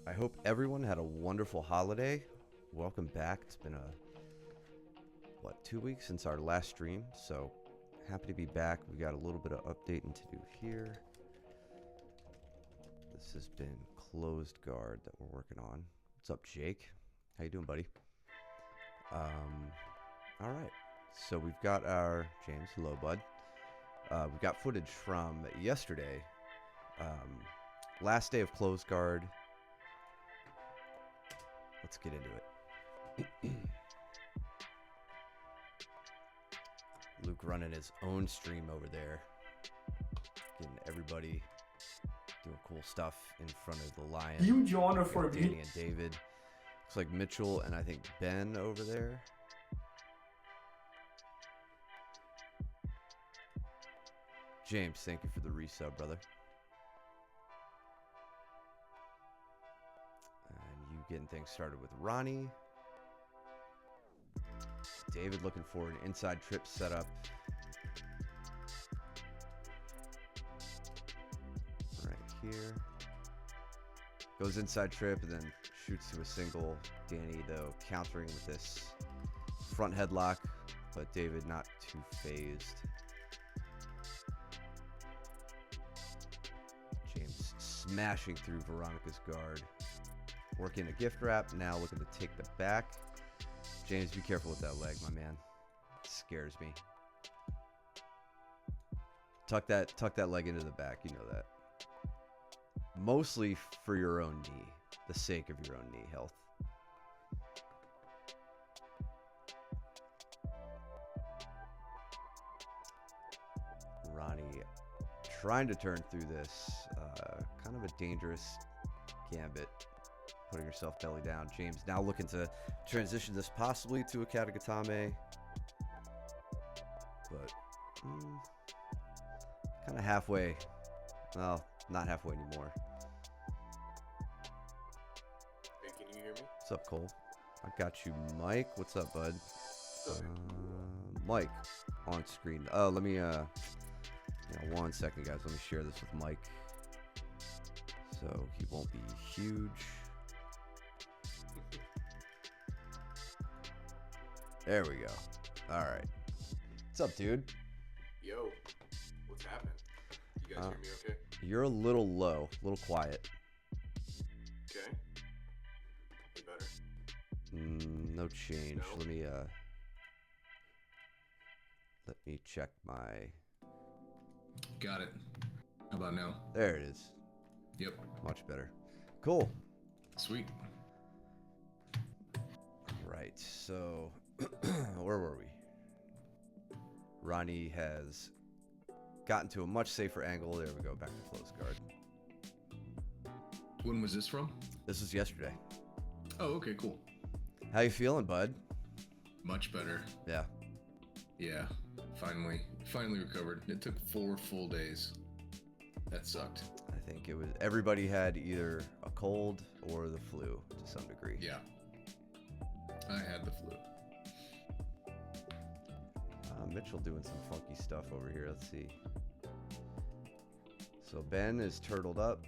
I hope everyone had a wonderful holiday. Welcome back. It's been 2 weeks since our last stream, so happy to be back. We got a little bit of updating to do here. This has been closed guard that we're working on. What's up, Jake? How you doing, buddy? All right. So we've got our James. Hello, bud. We've got footage from yesterday. Last day of closed guard. Let's get into it. Luke running his own stream over there. Getting everybody doing cool stuff in front of the Lion. Huge honor for Danny me. and David. Looks like Mitchell and I think Ben over there. James, thank you for the resub, brother. And you getting things started with Ronnie. David looking for an inside trip setup. Right here. Goes inside trip and then shoots to a single. Danny, though, countering with this front headlock, but David not too phased. James smashing through Veronica's guard. Working a gift wrap, now looking to take the back. James, be careful with that leg, my man. It scares me. Tuck that leg into the back, you know that. Mostly for your own knee, the sake of your own knee health. Ronnie trying to turn through this, kind of a dangerous gambit. Putting herself belly down. James now looking to transition this possibly to a Katagatame. But kind of halfway. Well, not halfway anymore. Hey, can you hear me? What's up, Cole? I got you, Mike. What's up, bud? Mike on screen. Oh, let me, 1 second, guys. Let me share this with Mike. So he won't be huge. There we go. All right. What's up, dude? Yo, what's happening? You guys hear me okay? You're a little low, a little quiet. Okay. Any better? No change. No? Let me check my. Got it. How about now? There it is. Yep. Much better. Cool. Sweet. Right. So, where were we? Ronnie has gotten to a much safer angle. There we go. Back to close guard. When was this from? This was yesterday. Oh, okay, cool. How you feeling, bud? Much better. Yeah. Yeah. Finally recovered. It took 4 full days. That sucked. I think it was everybody had either a cold or the flu to some degree. Yeah. I had the flu. Mitchell doing some funky stuff over here. Let's see. So Ben is turtled up.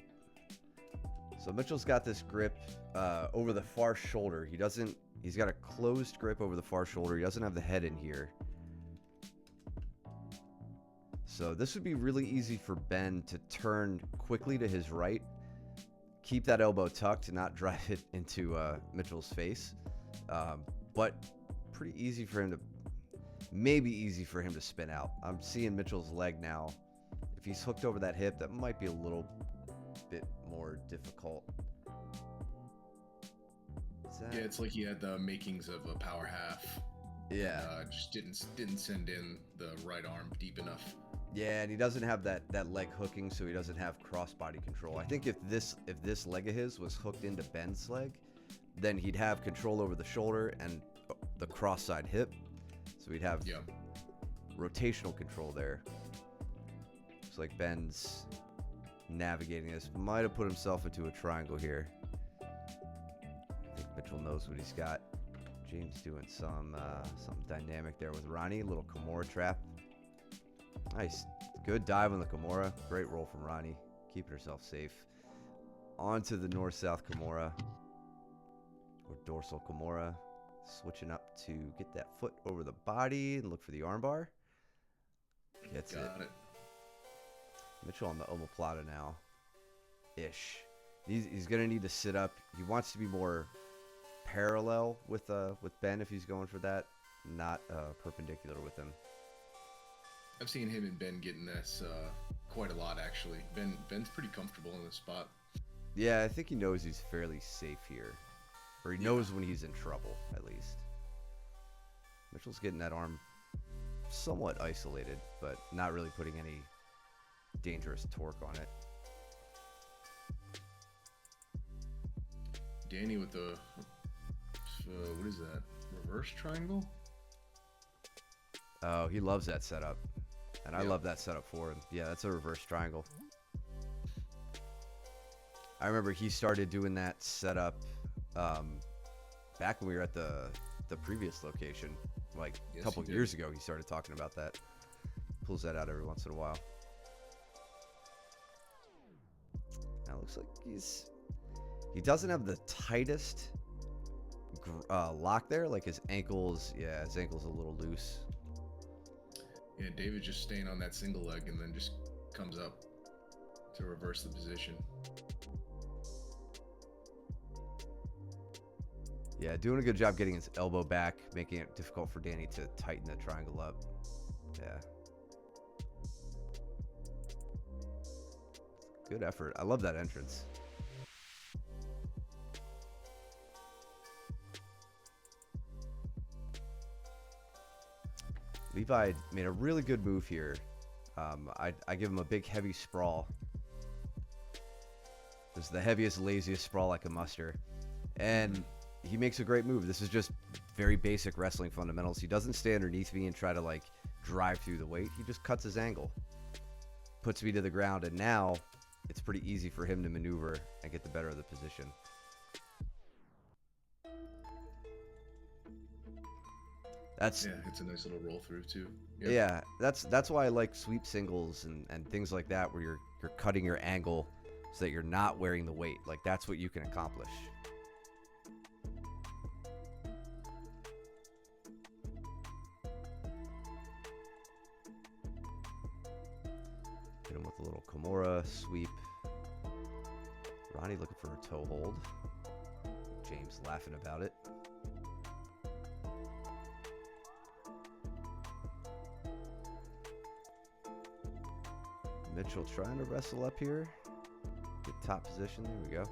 So Mitchell's got this grip over the far shoulder. He's got a closed grip over the far shoulder. He doesn't have the head in here. So this would be really easy for Ben to turn quickly to his right, keep that elbow tucked and not drive it into Mitchell's face. But pretty easy for him to, maybe easy for him to spin out. I'm seeing Mitchell's leg now. If he's hooked over that hip, that might be a little bit more difficult. Yeah, it's like he had the makings of a power half. Yeah. Just didn't send in the right arm deep enough. Yeah, and he doesn't have that leg hooking, so he doesn't have crossbody control. I think if this leg of his was hooked into Ben's leg, then he'd have control over the shoulder and the cross-side hip. So he'd have rotational control there. It's like Ben's navigating this. Might have put himself into a triangle here. I think Mitchell knows what he's got. James doing something dynamic there with Ronnie. Little Kimura trap. Nice. Good dive on the Kimura. Great roll from Ronnie. Keeping herself safe. onto the north-south Kimura. Or dorsal Kimura. Switching up to get that foot over the body and look for the armbar. Gets Got it. Mitchell on the omoplata now. Ish. He's going to need to sit up. He wants to be more parallel with Ben if he's going for that. Not perpendicular with him. I've seen him and Ben getting this quite a lot, actually. Ben's pretty comfortable in this spot. Yeah, I think he knows he's fairly safe here. Or he knows when he's in trouble, at least. Mitchell's getting that arm somewhat isolated, but not really putting any dangerous torque on it. Danny with the, what is that? Reverse triangle? Oh, he loves that setup. And I Yep. love that setup for him. Yeah, that's a reverse triangle. I remember he started doing that setup back when we were at the previous location. Like a Yes, couple he did. years ago, he started talking about that. Pulls that out every once in a while. Now it looks like he doesn't have the tightest lock there. Like his ankles a little loose. Yeah, David just staying on that single leg and then just comes up to reverse the position. Yeah, doing a good job getting his elbow back, making it difficult for Danny to tighten the triangle up. Yeah. Good effort. I love that entrance. Levi made a really good move here. I give him a big, heavy sprawl. This is the heaviest, laziest sprawl I can muster. And he makes a great move. This is just very basic wrestling fundamentals. He doesn't stay underneath me and try to like drive through the weight. He just cuts his angle, puts me to the ground, and now it's pretty easy for him to maneuver and get the better of the position. That's Yeah, it's a nice little roll through too. yeah. That's why I like sweep singles and things like that, where you're cutting your angle so that you're not wearing the weight. Like that's what you can accomplish. Hit him with a little Kimura sweep. Ronnie looking for a toe hold. James laughing about it. Mitchell trying to wrestle up here. Get top position. There we go.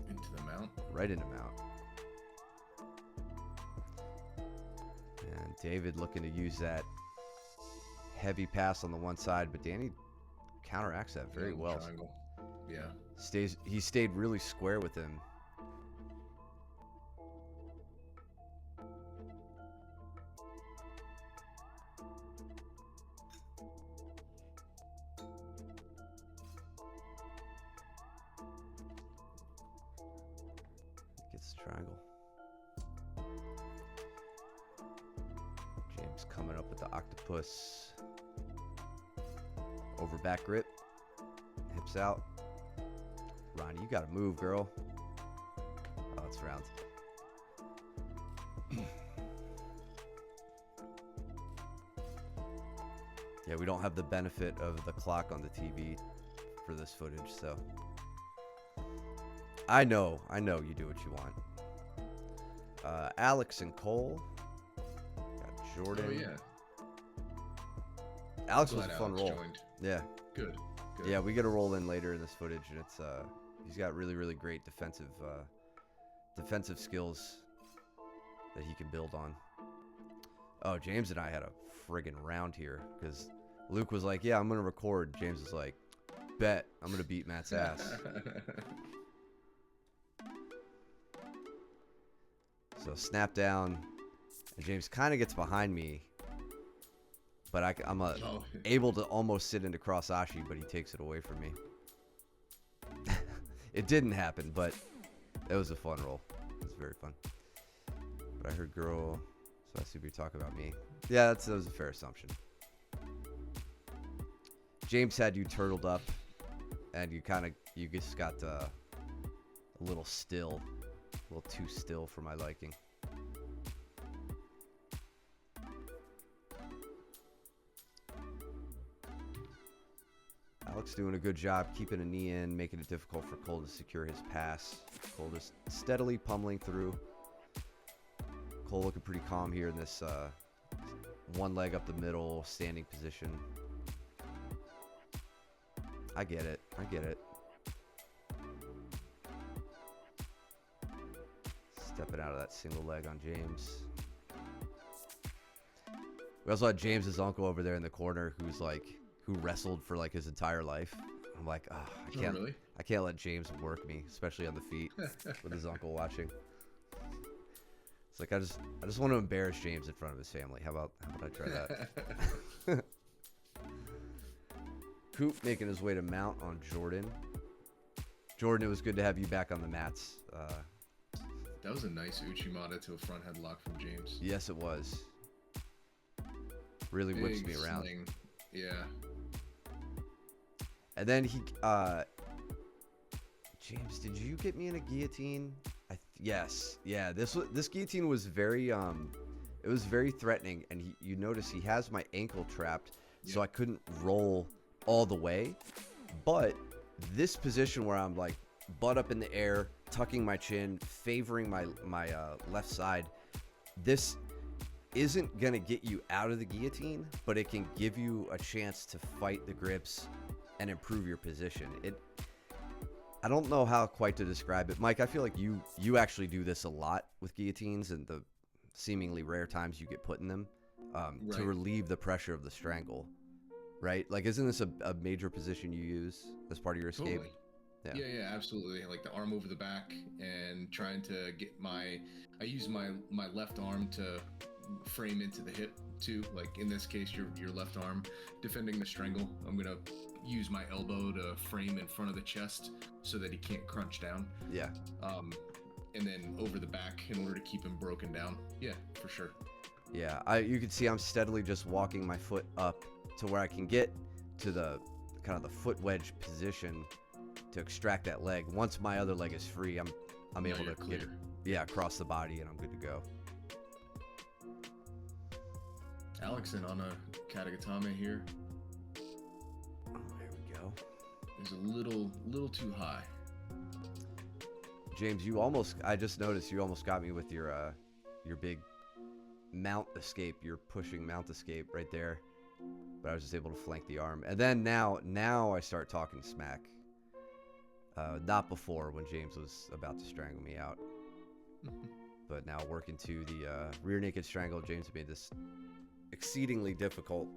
Into the mount. Right into mount. And David looking to use that heavy pass on the one side, but Danny counteracts that very Long well. Triangle. Yeah. He stayed really square with him. Gets the triangle. James coming up with the octopus. Over back grip. Hips out. Ronnie, you gotta move, girl. Oh, it's round. Yeah, we don't have the benefit of the clock on the TV for this footage, so I know you do what you want. Alex and Cole. Got Jordan. Oh yeah. Alex was Glad a fun Alex roll. joined. Yeah. Good. Good. Yeah, we get a roll in later in this footage, and it's he's got really great defensive skills that he can build on. Oh, James and I had a friggin' round here because Luke was like, "Yeah, I'm gonna record." James was like, "Bet I'm gonna beat Matt's ass." So snap down, and James kind of gets behind me, but I'm Oh. able to almost sit into cross ashi, but he takes it away from me. It didn't happen, but it was a fun roll. It was very fun. But I heard girl, so I assume you're talking about me. Yeah, that was a fair assumption. James had you turtled up and you just got a little still, a little too still for my liking. Alex doing a good job keeping a knee in, making it difficult for Cole to secure his pass. Cole just steadily pummeling through. Cole looking pretty calm here in this one leg up the middle, standing position. I get it. I get it. Stepping out of that single leg on James. We also had James's uncle over there in the corner who wrestled for like his entire life. I'm like, oh, I can't let James work me, especially on the feet with his uncle watching. It's like I just want to embarrass James in front of his family. How about I try that? Coop making his way to mount on Jordan. Jordan, it was good to have you back on the mats. That was a nice Uchimata to a front headlock from James. Yes, it was. Really whips me around. Sling. Yeah. And then James, did you get me in a guillotine? Yes. Yeah. This guillotine was very it was very threatening, and you notice he has my ankle trapped, so I couldn't roll all the way. But this position where I'm like butt up in the air, tucking my chin, favoring my left side, this isn't gonna get you out of the guillotine, but it can give you a chance to fight the grips and improve your position. I don't know how quite to describe it. Mike, I feel like you actually do this a lot with guillotines and the seemingly rare times you get put in them to relieve the pressure of the strangle, right? Like, isn't this a major position you use as part of your escape? Totally. Yeah, absolutely. Like the arm over the back and trying to get I use my left arm to frame into the hip too. Like in this case, your left arm defending the strangle. I'm gonna use my elbow to frame in front of the chest so that he can't crunch down. Yeah. And then over the back in order to keep him broken down. Yeah, for sure. Yeah, you can see I'm steadily just walking my foot up to where I can get to the kind of the foot wedge position to extract that leg. Once my other leg is free, I'm able to get it across the body, and I'm good to go. Alex in on a Katagatame here. Oh, there we go. Is a little too high. James, I just noticed you almost got me with your big mount escape, your pushing mount escape right there. But I was just able to flank the arm. And then now I start talking smack. Not before, when James was about to strangle me out. But now working to the rear naked strangle. James made this exceedingly difficult.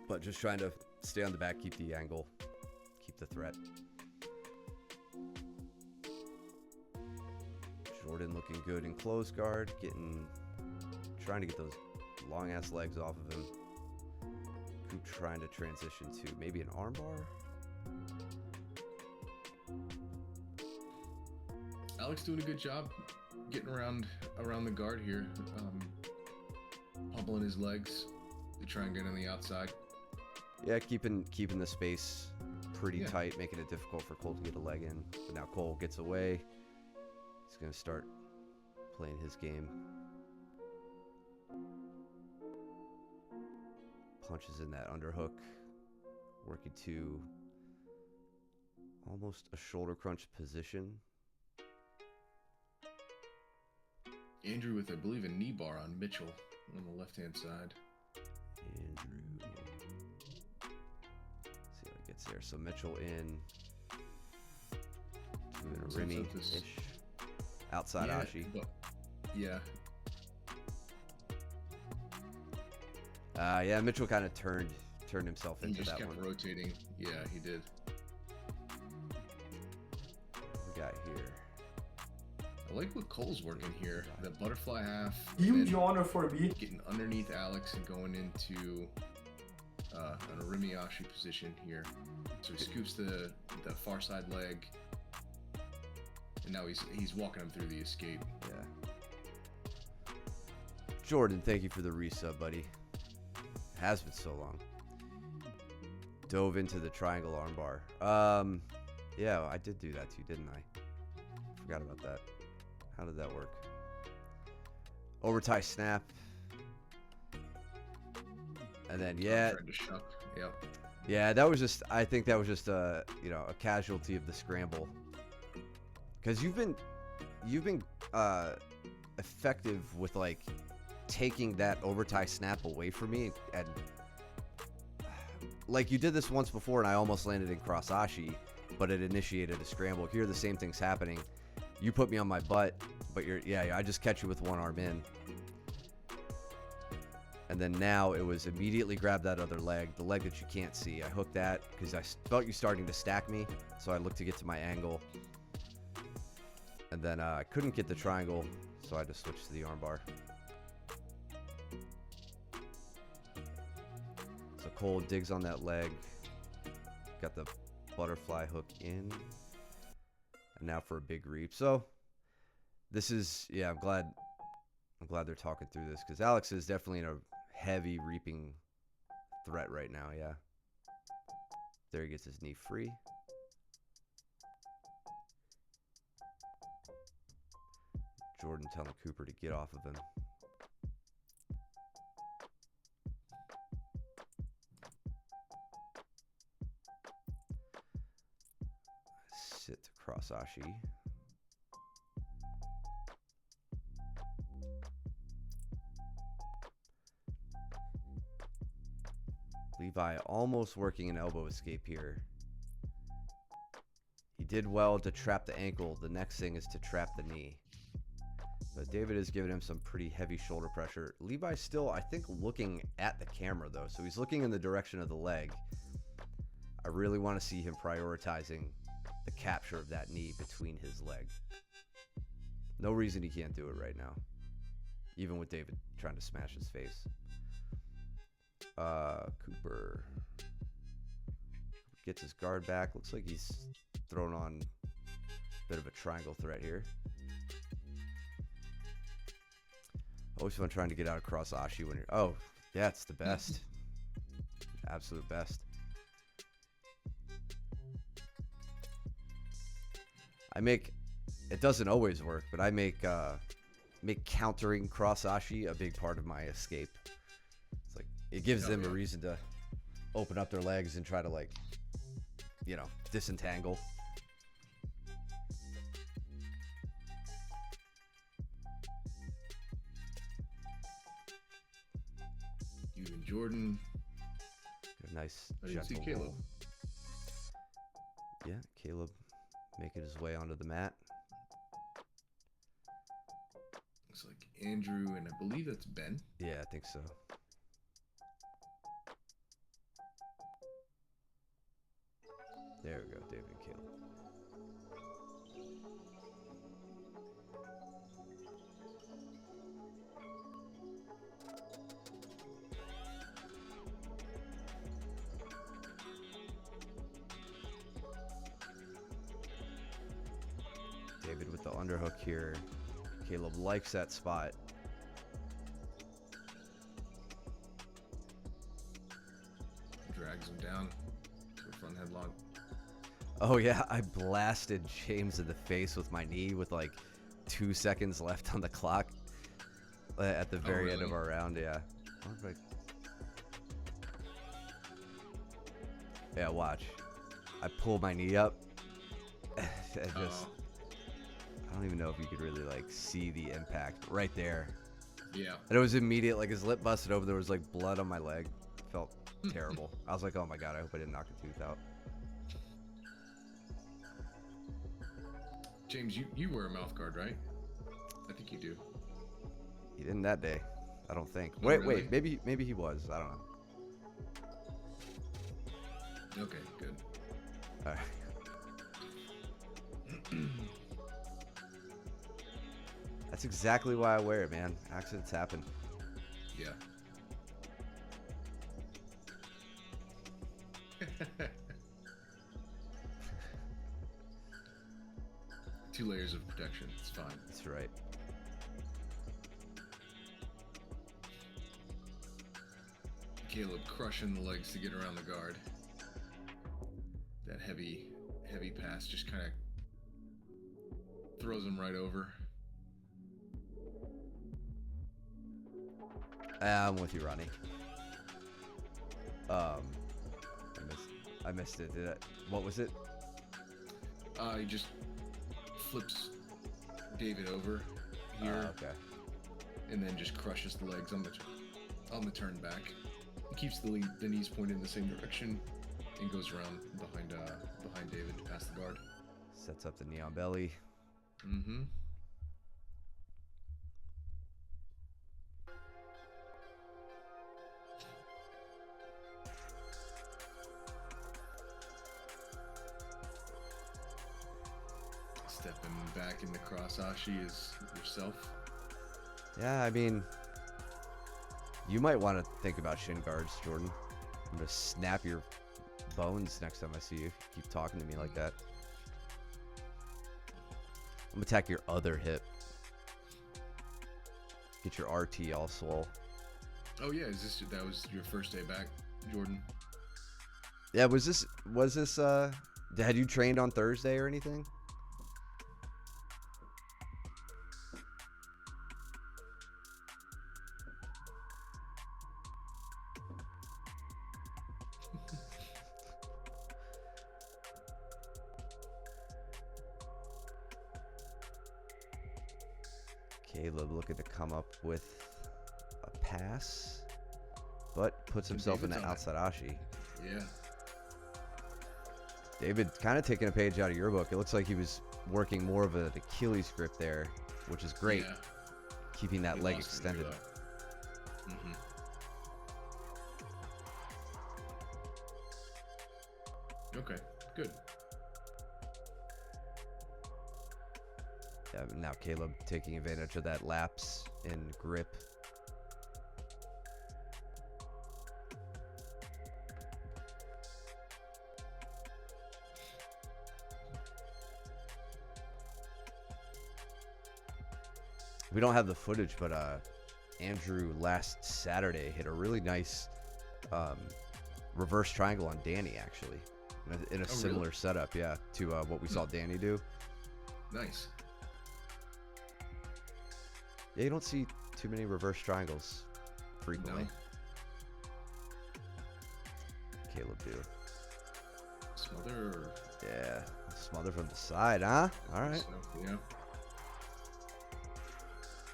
But just trying to stay on the back, keep the angle, keep the threat. Jordan looking good in close guard, trying to get those long ass legs off of him. Coop trying to transition to maybe an armbar. Alex doing a good job getting around the guard here, pummeling his legs to try and get on the outside. Yeah, keeping the space pretty tight, making it difficult for Cole to get a leg in. But now Cole gets away. He's going to start playing his game. Punches in that underhook. Working to almost a shoulder crunch position. Andrew with, I believe, a knee bar on Mitchell on the left-hand side. Andrew. Let's see how it gets there. So Mitchell in. Doing a Remy-ish. Outside Ashi. Yeah. Mitchell kind of turned himself into that one. He just kept rotating. Yeah, he did. What we got here? I like what Cole's working here. The butterfly half. Huge honor for me. Getting underneath Alex and going into an Orimiashi position here. So he scoops the far side leg. And now he's walking him through the escape. Yeah. Jordan, thank you for the resub, buddy. Has been so long. Dove into the triangle armbar. Yeah, I did do that to you, didn't I? Forgot about that. How did that work? Overtie snap. And then, yeah. Tried to shuck. Yep. Yeah, that was just, I think that was just a, you know, a casualty of the scramble. Because you've been effective with, like, taking that overtie snap away from me. And, like, you did this once before and I almost landed in cross ashi, but it initiated a scramble. Here, the same thing's happening. You put me on my butt, but I just catch you with one arm in. And then now it was immediately grab that other leg, the leg that you can't see. I hooked that because I felt you starting to stack me, so I looked to get to my angle. And then I couldn't get the triangle, so I had to switch to the armbar. So Cole digs on that leg, got the butterfly hook in, and now for a big reap. So this is, yeah, I'm glad they're talking through this because Alex is definitely in a heavy reaping threat right now. Yeah, there he gets his knee free. Jordan telling Cooper to get off of him. Sit to cross ashi. Levi almost working an elbow escape here. He did well to trap the ankle. The next thing is to trap the knee. But David is giving him some pretty heavy shoulder pressure. Levi's still, I think, looking at the camera, though. So he's looking in the direction of the leg. I really want to see him prioritizing the capture of that knee between his leg. No reason he can't do it right now. Even with David trying to smash his face. Cooper gets his guard back. Looks like he's thrown on a bit of a triangle threat here. Always fun trying to get out of cross ashi when you're... Oh, yeah, it's the best. Absolute best. It doesn't always work, but I make countering cross ashi a big part of my escape. It's like, it gives them a reason to open up their legs and try to, like, you know, disentangle. You and Jordan. A nice I didn't see gentle Caleb. roll. Yeah, Caleb making his way onto the mat. Looks like Andrew, and I believe that's Ben. Yeah, I think so. There we go, David and Caleb. David with the underhook here. Caleb likes that spot. Drags him down to a front headlock. Oh yeah, I blasted James in the face with my knee with like 2 seconds left on the clock at the very end of our round. Yeah. Yeah, watch. I pull my knee up. And just, I don't even know if you could really like see the impact right there. Yeah. And it was immediate. Like his lip busted open. There was like blood on my leg. Felt terrible. I was like, oh my god, I hope I didn't knock a tooth out. James, you wear a mouth guard, right? I think you do. He didn't that day. I don't think. Oh, Wait, really? maybe he was. I don't know. Okay, good. All right. That's exactly why I wear it, man. Accidents happen. Yeah. Two layers of protection. It's fine. That's right. Caleb crushing the legs to get around the guard. that heavy pass just kind of throws him right over. I'm with you, Ronnie. I missed it. What was it? He just flips David over here, Okay. and then just crushes the legs on the turn back. He keeps the knees pointed in the same direction and goes around behind David past the guard. Sets up the knee on belly. Mm-hmm. Stepping back in the cross ashi is yourself. Yeah, I mean, you might want to think about shin guards, Jordan. I'm gonna snap your bones next time I see you. Keep talking to me like that. I'm gonna attack your other hip. Get your RT all swole. Oh yeah, that was your first day back, Jordan? Yeah, was this had you trained on Thursday or anything? Caleb looking to come up with a pass, but puts himself in the David's on it. outside ashi. Yeah. David kind of taking a page out of your book. It looks like he was working more of an Achilles grip there, which is great. Yeah. Keeping that He leg wants to do extended. that. Mhm. Okay, good. Yeah, now Caleb taking advantage of that lapse in grip. We don't have the footage, but Andrew last Saturday hit a really nice reverse triangle on Danny, actually, in a similar really? setup, yeah, to what we saw Danny do. Nice. Yeah, you don't see too many reverse triangles frequently. No. Caleb do. Smother or Yeah, smother from the side, huh? All right. so, yeah.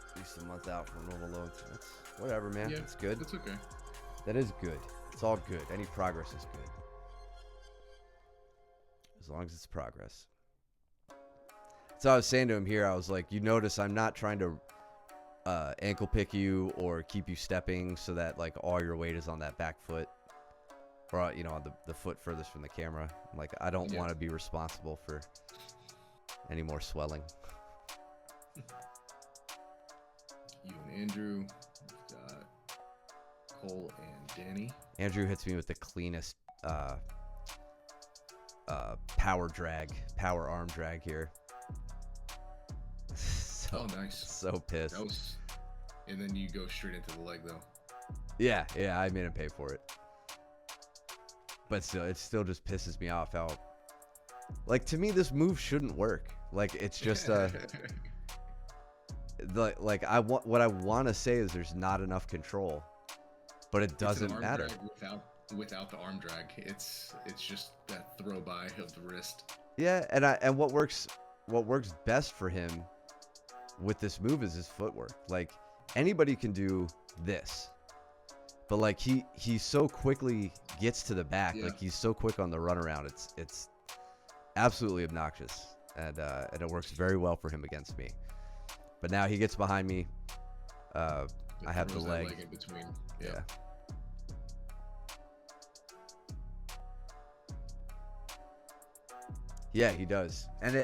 At least a month out from normal load. That's whatever, man. Yeah, That's good. That's okay. That is good. It's all good. Any progress is good. As long as it's progress. So I was saying to him here, I was like, you notice I'm not trying to ankle pick you or keep you stepping so that like all your weight is on that back foot or on the foot furthest from the camera. I'm like, I don't want to be responsible for any more swelling. You and Andrew, we've got Cole and Danny. Andrew hits me with the cleanest power arm drag here. Oh, nice. So pissed. And then you go straight into the leg, though. Yeah, I made him pay for it. But still, it still just pisses me off how, like, to me, this move shouldn't work. Like, it's just what I want to say is there's not enough control, but it doesn't matter. Without the arm drag, it's just that throw by of the wrist. Yeah, and what works best for him with this move is his footwork. Like, anybody can do this, but like he so quickly gets to the back. Yeah. Like, he's so quick on the runaround. It's absolutely obnoxious, and it works very well for him against me. But now he gets behind me. I have the Throws that leg. in between. Yeah. Yeah, he does, and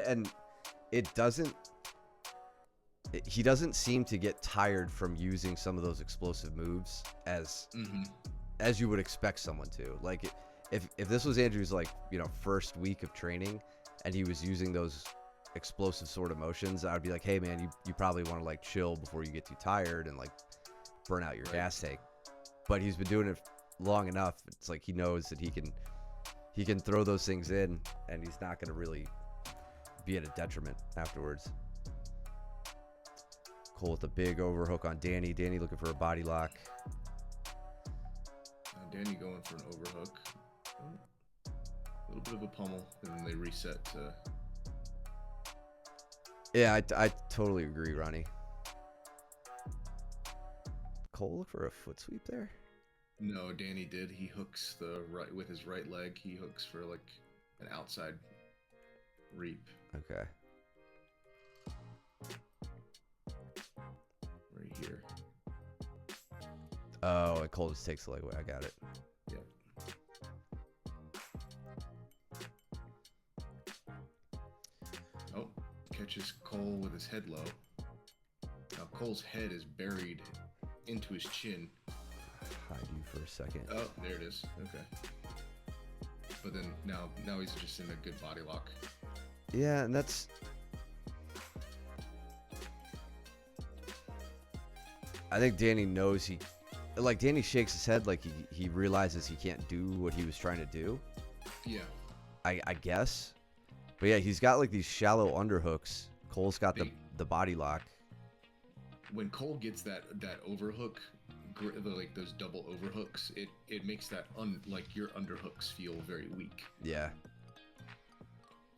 it doesn't. He doesn't seem to get tired from using some of those explosive moves as you would expect someone to. Like, if this was Andrew's first week of training, and he was using those explosive sort of motions, I would be like, hey man, you probably want to like chill before you get too tired and like burn out your gas tank. But he's been doing it long enough. It's like he knows that he can he can throw those things in, and he's not going to really be at a detriment afterwards. Cole with a big overhook on Danny. Danny looking for a body lock. Danny going for an overhook. A little bit of a pummel, and then they reset to... Yeah, I totally agree, Ronnie. Cole look for a foot sweep there? No, Danny did. He hooks the right with his right leg. He hooks for like an outside reap. Okay. Right here. Oh, and Cole just takes the leg away. I got it. Yep. Oh, catches Cole with his head low. Now Cole's head is buried into his chin. Hide you for a second. Oh, there it is. Okay. But then now he's just in a good body lock. Yeah, and that's... I think Danny knows he... Like, Danny shakes his head like he realizes he can't do what he was trying to do. Yeah. I guess. But yeah, he's got like these shallow underhooks. Cole's got the body lock. When Cole gets that overhook, like those double overhooks, it makes that like your underhooks feel very weak. Yeah.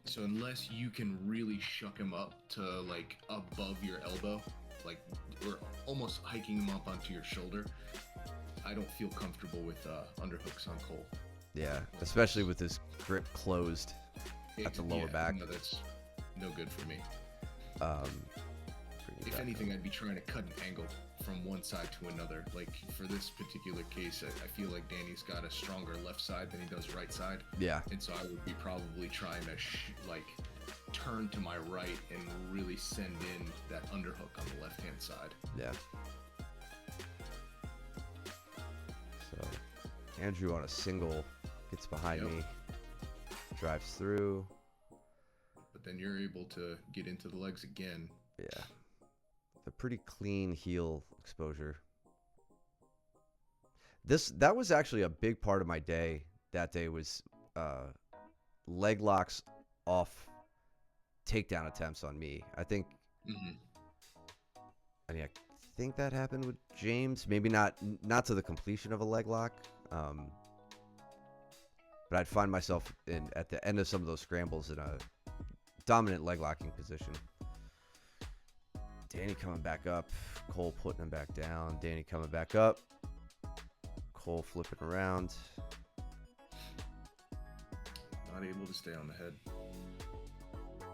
So unless you can really shuck him up to like above your elbow, like or almost hiking him up onto your shoulder, I don't feel comfortable with underhooks on Cole. Yeah, especially with his grip closed at the lower back. No, that's no good for me. Bring it If back anything, up. I'd be trying to cut an angle from one side to another. Like for this particular case, I feel like Danny's got a stronger left side than he does right side. Yeah. And so I would be probably trying to like turn to my right and really send in that underhook on the left hand side. Yeah. So Andrew on a single gets behind Yep. me, drives through. But then you're able to get into the legs again. Yeah. A pretty clean heel exposure. That was actually a big part of my day that day was leg locks off takedown attempts on me. I think Mm-hmm. I mean, I think that happened with James. Maybe not to the completion of a leg lock. But I'd find myself at the end of some of those scrambles in a dominant leg locking position. Danny coming back up. Cole putting him back down. Danny coming back up. Cole flipping around. Not able to stay on the head.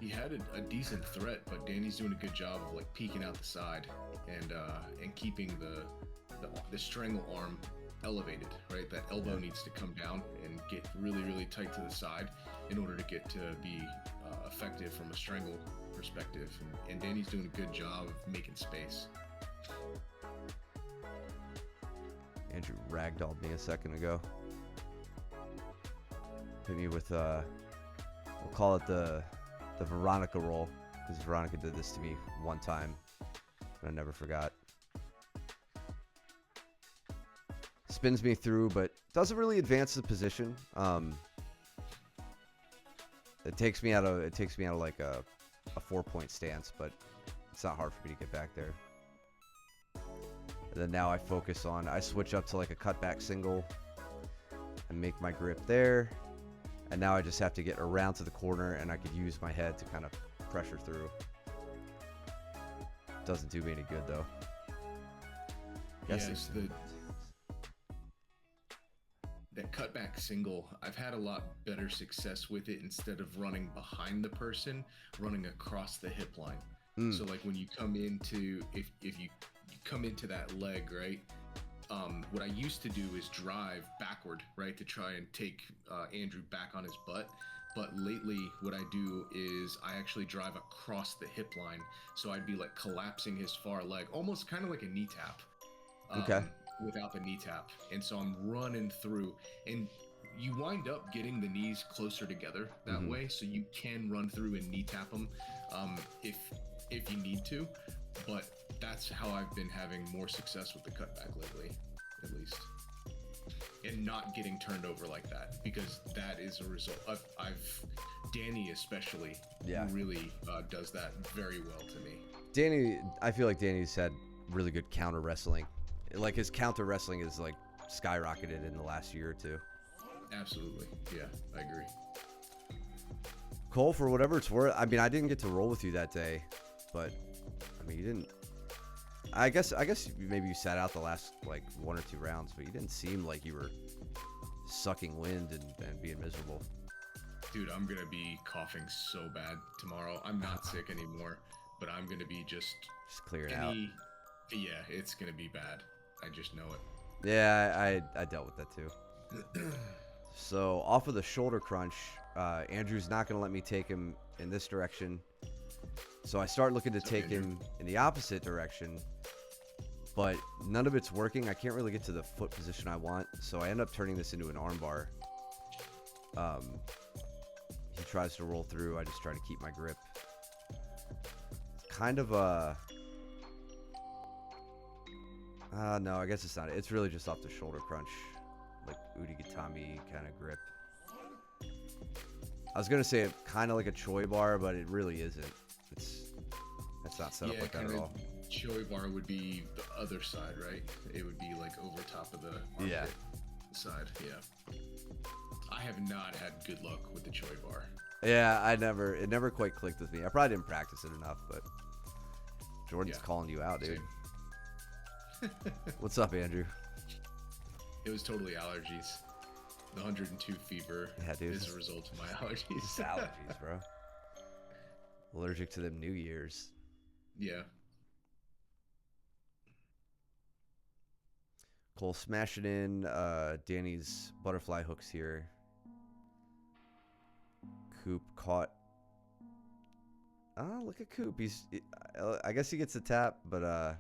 He had a decent threat, but Danny's doing a good job of like peeking out the side and keeping the strangle arm elevated, right? That elbow needs to come down and get really, really tight to the side in order to get to be effective from a strangle perspective. And Danny's doing a good job of making space. Andrew ragdolled me a second ago. Hit me with we'll call it the Veronica roll, because Veronica did this to me one time and I never forgot. Spins me through, but doesn't really advance the position. It takes me out of like a 4-point stance, but it's not hard for me to get back there. And then now I switch up to like a cutback single and make my grip there. And now I just have to get around to the corner and I could use my head to kind of pressure through. Doesn't do me any good though. Yes, that cutback single, I've had a lot better success with it instead of running behind the person, running across the hip line. So like when you come into, if you come into that leg, right? What I used to do is drive backward, right, to try and take Andrew back on his butt. But lately, what I do is I actually drive across the hip line. So I'd be like collapsing his far leg, almost kind of like a knee tap. Okay. Without the knee tap. And so I'm running through, and you wind up getting the knees closer together that way, so you can run through and knee tap them if you need to. But that's how I've been having more success with the cutback lately, at least. and not getting turned over like that, because that is a result. Danny especially Yeah. really does that very well to me. Danny, I feel like Danny's had really good counter wrestling. Like his counter wrestling is like skyrocketed in the last year or two. Absolutely, yeah, I agree. Cole, for whatever it's worth, I mean, I didn't get to roll with you that day, but I mean, you didn't. I guess maybe you sat out the last like 1 or 2 rounds, but you didn't seem like you were sucking wind and being miserable. Dude, I'm gonna be coughing so bad tomorrow. I'm not sick anymore, but I'm gonna be just clearing out. Yeah, it's gonna be bad. I just know it. Yeah, I dealt with that too. So off of the shoulder crunch, Andrew's not going to let me take him in this direction. So I start looking to take him in the opposite direction, but none of it's working. I can't really get to the foot position I want, so I end up turning this into an armbar. He tries to roll through. I just try to keep my grip. Kind of no, I guess it's not. It's really just off the shoulder crunch, like Udigatami kind of grip. I was gonna say it kind of like a Choi bar, but it really isn't. It's not set up like that at all. Choi bar would be the other side, right? It would be like over top of the armpit side. Yeah. I have not had good luck with the Choi bar. Yeah, it never quite clicked with me. I probably didn't practice it enough, but Jordan's calling you out, dude. What's up, Andrew? It was totally allergies. The 102 fever is a result of my allergies. It's allergies, bro. Allergic to them New Year's. Yeah. Cole smashing in Danny's butterfly hooks here. Coop caught. Oh, look at Coop. I guess he gets the tap, but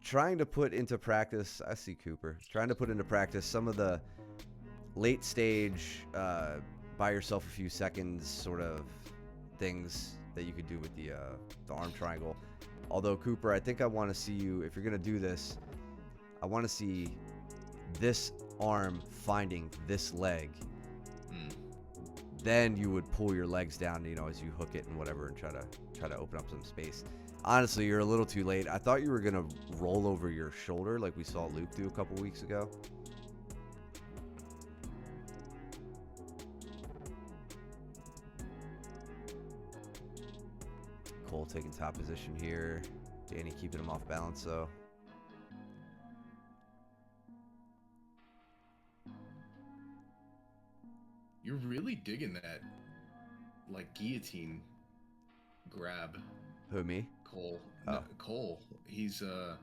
trying to put into practice. I see Cooper trying to put into practice some of the late stage, buy yourself a few seconds sort of things that you could do with the arm triangle. Although Cooper, I think I want to see you, if you're gonna do this, I want to see this arm finding this leg. Then you would pull your legs down, you know, as you hook it and whatever, and try to open up some space. Honestly, you're a little too late. I thought you were gonna roll over your shoulder like we saw Luke do a couple weeks ago. Cole taking top position here. Danny keeping him off balance though. You're really digging that, like, guillotine grab. Who, me? Cole. Oh. No, Cole. He's, I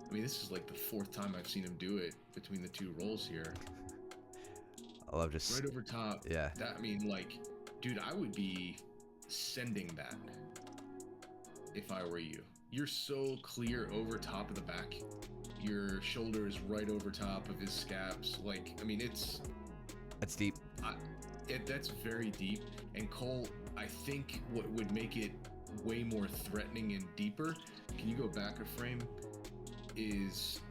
mean, this is like the 4th time I've seen him do it between the 2 rolls here. I love just... Right over top. Yeah. That, I mean, like, dude, I would be sending that if I were you. You're so clear over top of the back. Your shoulder is right over top of his scaps. Like, I mean, it's... That's deep. That's very deep. And Cole, I think what would make it way more threatening and deeper, can you go back a frame, is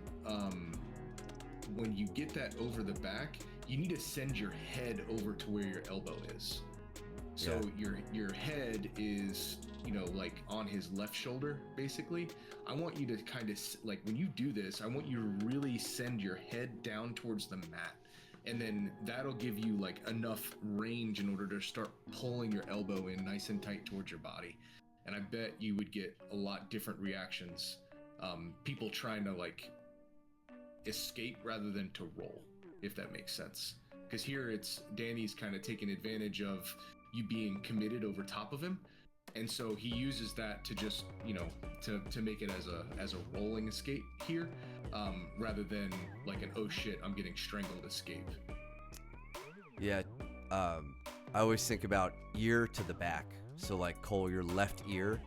when you get that over the back, you need to send your head over to where your elbow is. So your head is, you know, like on his left shoulder, basically. I want you to kind of, like, when you do this, I want you to really send your head down towards the mat. And then that'll give you like enough range in order to start pulling your elbow in nice and tight towards your body. And I bet you would get a lot different reactions. People trying to like escape rather than to roll, if that makes sense. Because here it's Danny's kind of taking advantage of you being committed over top of him. And so he uses that to just, you know, to make it as a rolling escape here, rather than like an, oh shit, I'm getting strangled escape. Yeah, I always think about ear to the back. So like Cole, your left ear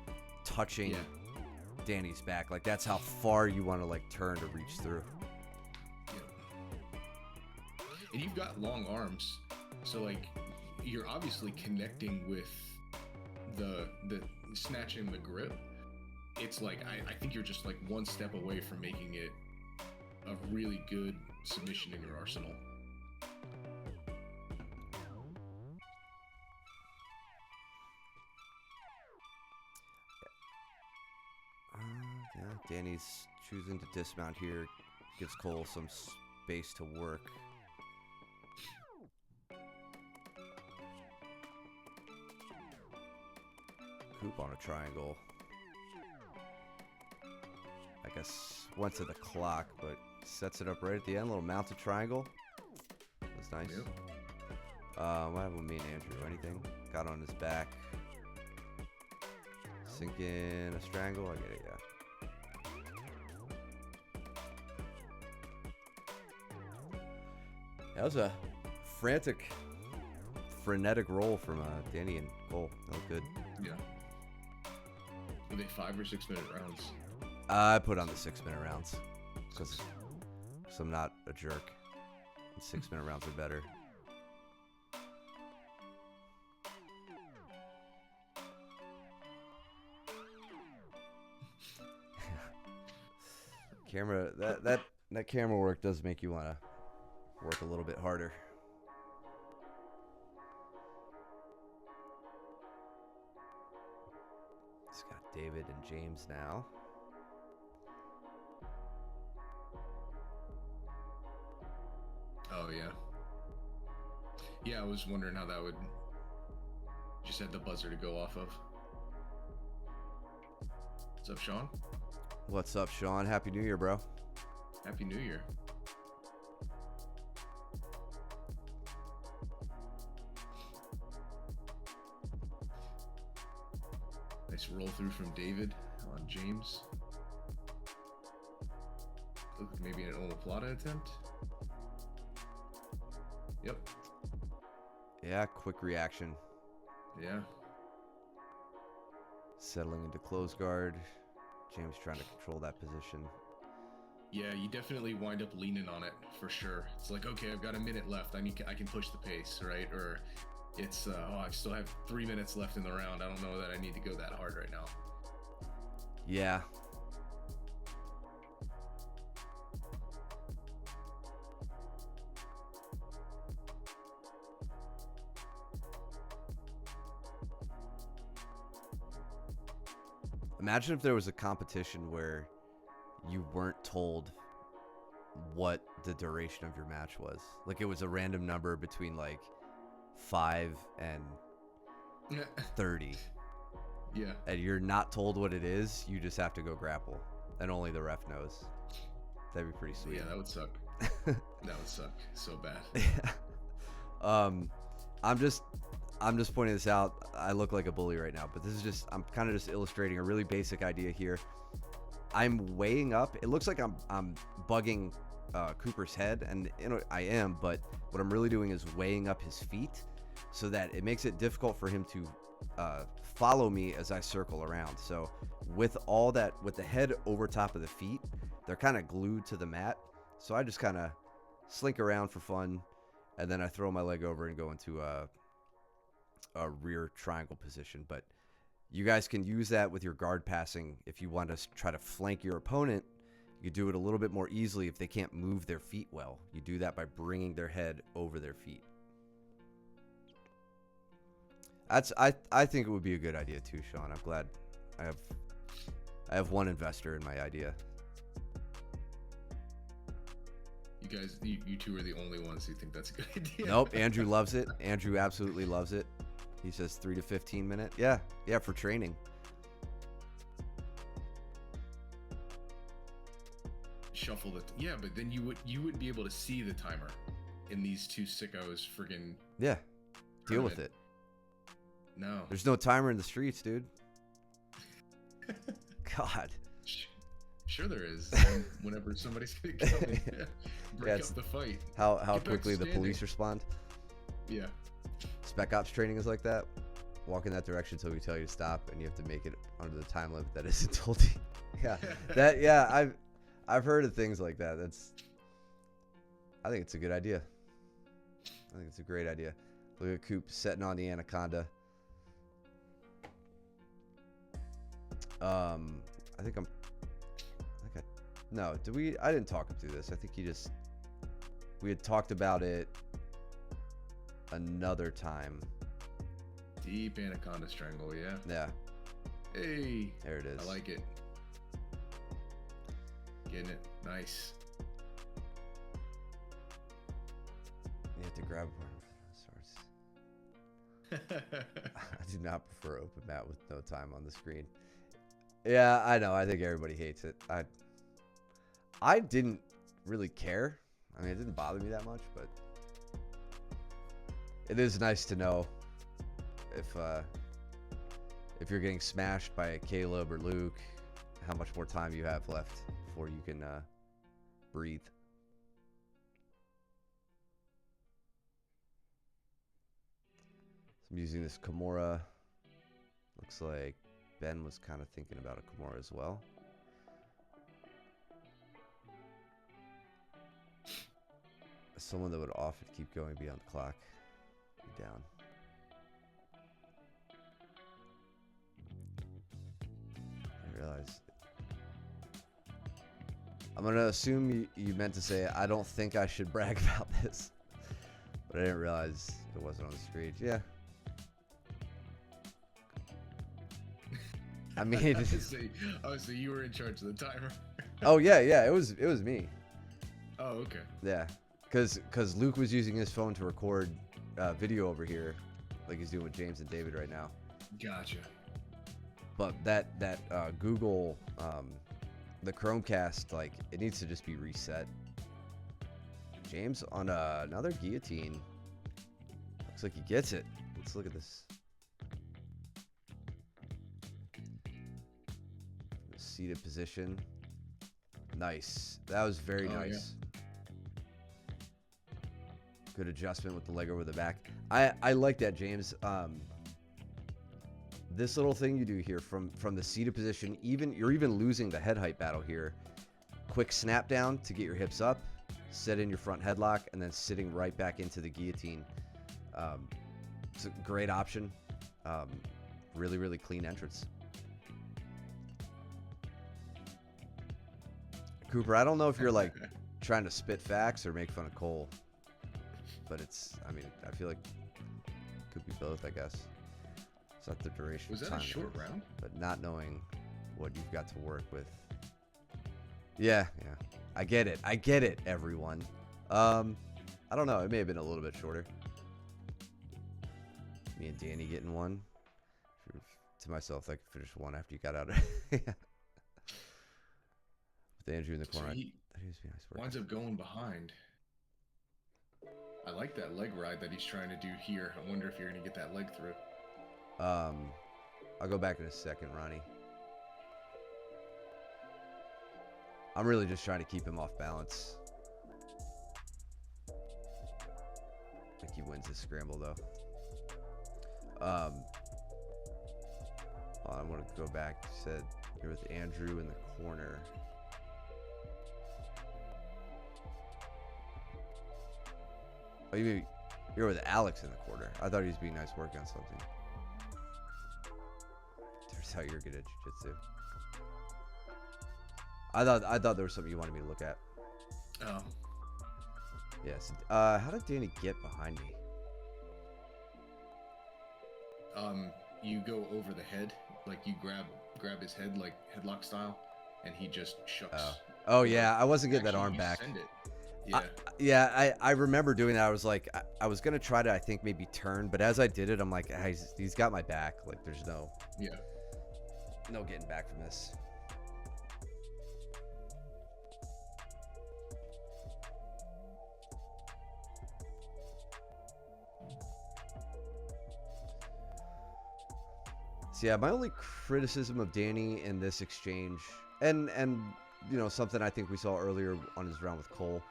touching Danny's back. Like that's how far you want to like turn to reach through. Yeah. And you've got long arms, so like you're obviously connecting with the snatching the grip. It's like I think you're just like one step away from making it a really good submission in your arsenal. Yeah, Danny's choosing to dismount here. Gives Cole some space to work. Coop on a triangle. I guess went to the clock, but sets it up right at the end. Little mounted triangle. That's nice. Yep. What happened with me and Andrew? Anything? Got on his back. Sink in a strangle. I get it, yeah. That was a frantic, frenetic roll from Danny and Cole. That was good. Yeah. Were they 5 or 6 minute rounds? I put on the 6-minute rounds because I'm not a jerk. And 6-minute rounds are better. Camera that camera work does make you want to work a little bit harder. It's got David and James now. Oh yeah. Yeah, I was wondering how that would just had the buzzer to go off of. What's up, Sean? What's up, Sean? Happy New Year, bro. Happy New Year. Nice roll through from David on James. Look, maybe an omoplata attempt. Yep. Yeah, quick reaction. Yeah. Settling into close guard. James trying to control that position. Yeah, you definitely wind up leaning on it for sure. It's like, okay, I've got a minute left. I can push the pace, right? Or it's I still have 3 minutes left in the round. I don't know that I need to go that hard right now. Yeah. Imagine if there was a competition where you weren't told what the duration of your match was. Like it was a random number between like 5 and 30. Yeah. And you're not told what it is, you just have to go grapple. And only the ref knows. That'd be pretty sweet. Yeah, that would suck. That would suck so bad. Yeah. I'm just pointing this out. I look like a bully right now, but this is just, I'm kind of just illustrating a really basic idea here. I'm weighing up. It looks like I'm bugging Cooper's head, and you know I am, but what I'm really doing is weighing up his feet so that it makes it difficult for him to follow me as I circle around. So with all that, with the head over top of the feet, they're kind of glued to the mat. So I just kind of slink around for fun, and then I throw my leg over and go into a rear triangle position. But you guys can use that with your guard passing. If you want to try to flank your opponent, you do it a little bit more easily if they can't move their feet well. You do that by bringing their head over their feet. I think it would be a good idea too, Sean. I'm glad I have one investor in my idea. You guys, you two are the only ones who think that's a good idea. Nope, Andrew loves it. Andrew absolutely loves it. He says 3 to 15 minute. Yeah, for training. Shuffle it. Yeah, but then you wouldn't be able to see the timer in these two sickos friggin' Yeah, deal with it. No. There's no timer in the streets, dude. God. Sure there is. Whenever somebody's gonna come and break up the fight. How Get back quickly to the standing. police respond. Yeah. Spec Ops training is like that. Walk in that direction until we tell you to stop, and you have to make it under the time limit that isn't told you. Yeah, I've heard of things like that. I think it's a good idea. I think it's a great idea. Look at Coop setting on the anaconda. No, I didn't talk him through this. I think he just We had talked about it another time. Deep anaconda strangle, yeah. Yeah, Hey, there it is. I like it. Getting it. Nice. You have to grab one. I do not prefer open mat with no time on the screen. Yeah, I know. I think everybody hates it. I didn't really care. I mean, it didn't bother me that much, but it is nice to know if you're getting smashed by Caleb or Luke, how much more time you have left before you can breathe. I'm using this Kimura. Looks like Ben was kind of thinking about a Kimura as well. Someone that would often keep going beyond the clock. Be down. I realize. I'm going to assume you meant to say, I don't think I should brag about this. But I didn't realize it wasn't on the screen. Yeah. I mean, so you were in charge of the timer. oh yeah, it was me. Oh, okay. Yeah, because Luke was using his phone to record video over here, like he's doing with James and David right now. Gotcha. But that Google, the Chromecast, like it needs to just be reset. James on another guillotine. Looks like he gets it. Let's look at this. Seated position. Nice. That was very nice. Yeah. Good adjustment with the leg over the back. I like that, James. This little thing you do here from the seated position, you're even losing the head height battle here. Quick snap down to get your hips up, set in your front headlock, and then sitting right back into the guillotine. It's a great option. Really, really clean entrance. Cooper, I don't know if you're like trying to spit facts or make fun of Cole, but I feel like it could be both, I guess. It's not the duration. Was that a short round? But not knowing what you've got to work with. Yeah. I get it, everyone. I don't know. It may have been a little bit shorter. Me and Danny getting one. To myself, I could finish one after you got out of it. With Andrew in the corner. So he winds up going behind. I like that leg ride that he's trying to do here. I wonder if you're going to get that leg through. I'll go back in a second, Ronnie. I'm really just trying to keep him off balance. I think he wins this scramble, though. I want to go back. You said you're with Andrew in the corner. Oh, you're with Alex in the corner. I thought he was being nice working on something. Turns out you're good at jiu-jitsu. I thought there was something you wanted me to look at. Oh. Yes. How did Danny get behind me? You go over the head, like you grab his head like headlock style, and he just shucks. Oh yeah, I wasn't getting that arm back. Send it. Yeah. I remember doing that. I was like, I was gonna try to, I think maybe turn, but as I did it, I'm like, he's got my back. Like, there's no getting back from this. So yeah, my only criticism of Danny in this exchange, and you know, something I think we saw earlier on his round with Cole,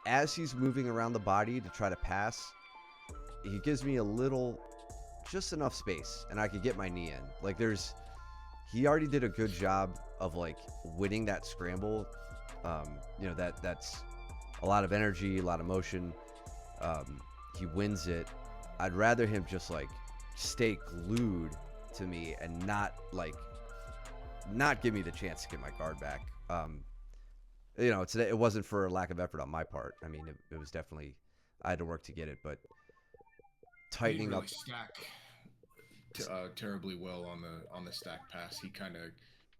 as he's moving around the body to try to pass, he gives me just enough space, and I could get my knee in. Like, he already did a good job of like winning that scramble. You know, that's a lot of energy, a lot of motion. He wins it. I'd rather him just like stay glued to me and not give me the chance to get my guard back. You know, it wasn't for a lack of effort on my part. I mean, it was definitely, I had to work to get it, but tightening He up. didn't really stack terribly well on the stack pass. He kind of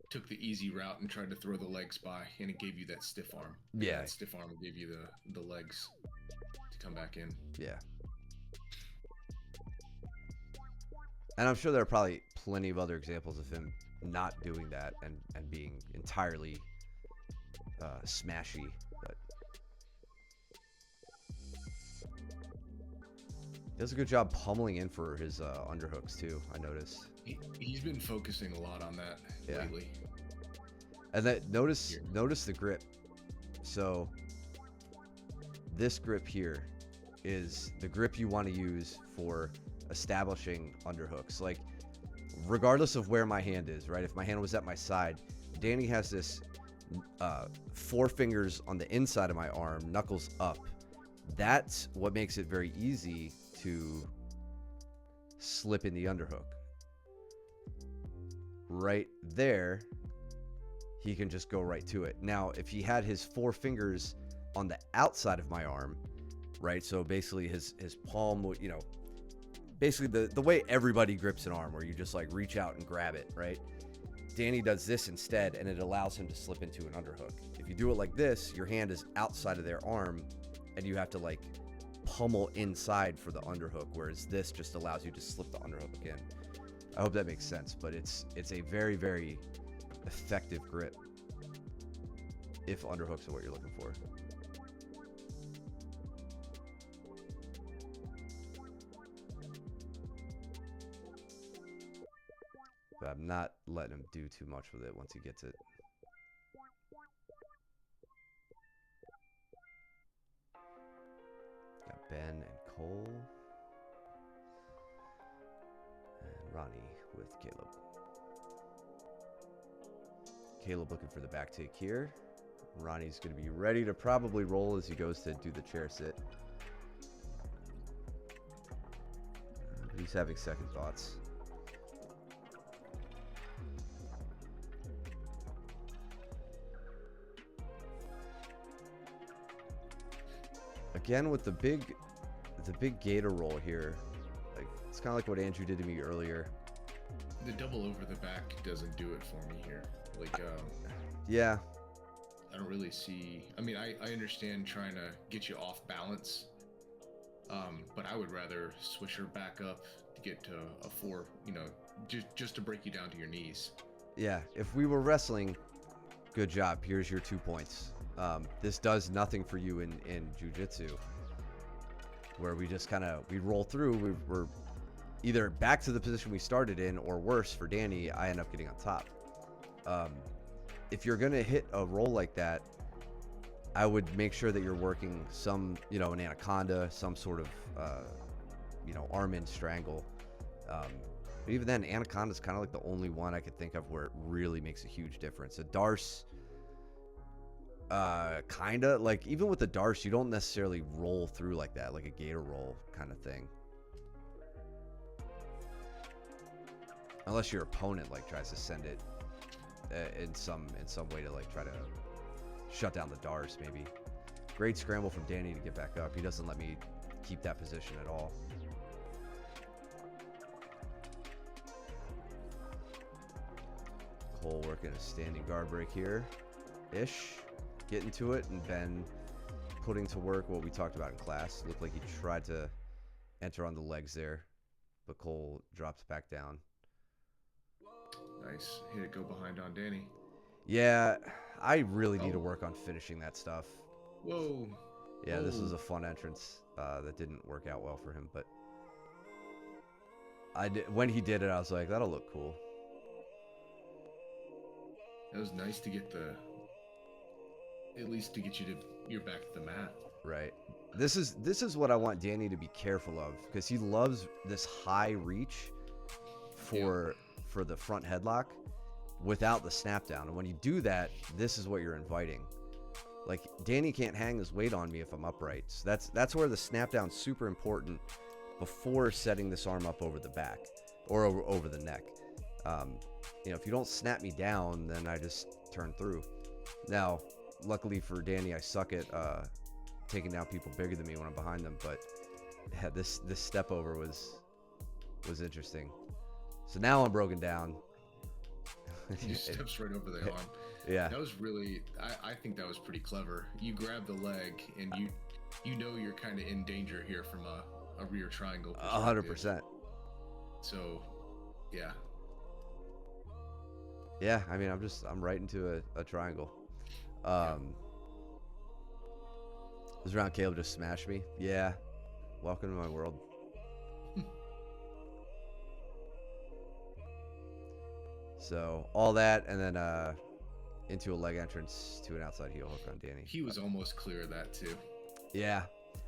took the easy route and tried to throw the legs by, and it gave you that stiff arm. Yeah. That stiff arm will give you the legs to come back in. Yeah. And I'm sure there are probably plenty of other examples of him not doing that and being entirely smashy. But he does a good job pummeling in for his underhooks too, I noticed. He's been focusing a lot on that lately. And that notice the grip. So this grip here is the grip you want to use for establishing underhooks. Like, regardless of where my hand is, right? If my hand was at my side, Danny has this 4 fingers on the inside of my arm, knuckles up. That's what makes it very easy to slip in the underhook. Right there, he can just go right to it. Now, if he had his 4 fingers on the outside of my arm, right? So basically his palm would, you know, basically the way everybody grips an arm, where you just like reach out and grab it, right? Danny does this instead, and it allows him to slip into an underhook. If you do it like this, your hand is outside of their arm, and you have to like pummel inside for the underhook, whereas this just allows you to slip the underhook in. I hope that makes sense, but it's a very, very effective grip if underhooks are what you're looking for. But I'm not letting him do too much with it once he gets it. Got Ben and Cole. And Ronnie with Caleb. Caleb looking for the back take here. Ronnie's going to be ready to probably roll as he goes to do the chair sit. He's having second thoughts. Again with the big gator roll here, like it's kind of like what Andrew did to me earlier. The double over the back doesn't do it for me here. Like, yeah, I don't really see. I mean, I understand trying to get you off balance, but I would rather swish her back up to get to a 4. You know, just to break you down to your knees. Yeah, if we were wrestling, good job. Here's your 2 points. This does nothing for you in jiu-jitsu, where we just we roll through. We're either back to the position we started in, or worse for Danny, I end up getting on top. If you're gonna hit a roll like that, I would make sure that you're working some, you know, an anaconda, some sort of, you know, arm in strangle. But even then, anaconda is kind of like the only one I could think of where it really makes a huge difference. A darce, kind of like, even with the darce, you don't necessarily roll through like that, like a gator roll kind of thing, unless your opponent like tries to send it in some way to like try to shut down the darce. Maybe. Great scramble from Danny to get back up. He doesn't let me keep that position at all. Cole working a standing guard break here ish, getting to it, and Ben putting to work what we talked about in class. Looked like he tried to enter on the legs there, but Cole drops back down. Nice. Hit it go behind on Danny. Yeah, I really need to work on finishing that stuff. Whoa. Yeah, this was a fun entrance that didn't work out well for him, but when he did it, I was like, that'll look cool. It was nice to get at least to get you to your back to the mat. Right. This is what I want Danny to be careful of, because he loves this high reach for the front headlock without the snap down. And when you do that, this is what you're inviting. Like, Danny can't hang his weight on me if I'm upright. So that's where the snap down's super important before setting this arm up over the back or over the neck. You know, if you don't snap me down, then I just turn through. Now, luckily for Danny, I suck at taking down people bigger than me when I'm behind them. But yeah, this step over was interesting. So now I'm broken down. He steps right over the arm. Yeah. That was really, I think that was pretty clever. You grab the leg and you know you're kind of in danger here from a rear triangle. 100%. So, yeah. Yeah, I mean, I'm right into a triangle. This round Caleb just smashed me. Yeah. Welcome to my world. So all that, and then into a leg entrance to an outside heel hook on Danny. He was almost clear of that too. Yeah,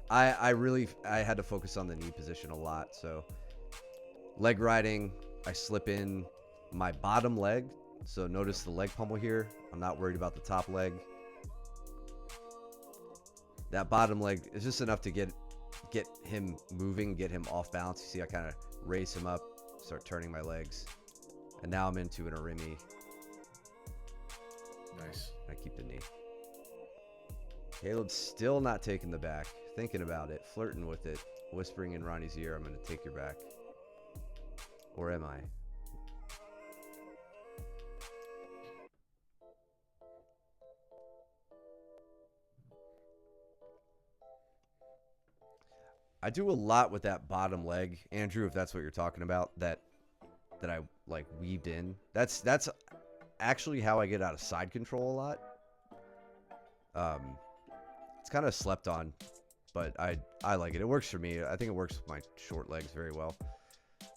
I really had to focus on the knee position a lot. So leg riding, I slip in my bottom leg. So notice the leg pummel here. I'm not worried about the top leg. That bottom leg is just enough to get him moving, get him off balance. You see, I kind of raise him up, start turning my legs, and now I'm into an Arimi. Nice. I keep the knee. Caleb's still not taking the back, thinking about it, flirting with it, whispering in Ronnie's ear, "I'm going to take your back." Or am I? I do a lot with that bottom leg, Andrew, if that's what you're talking about, that I like weaved in. That's actually how I get out of side control a lot. It's kind of slept on, but I like it. It works for me. I think it works with my short legs very well.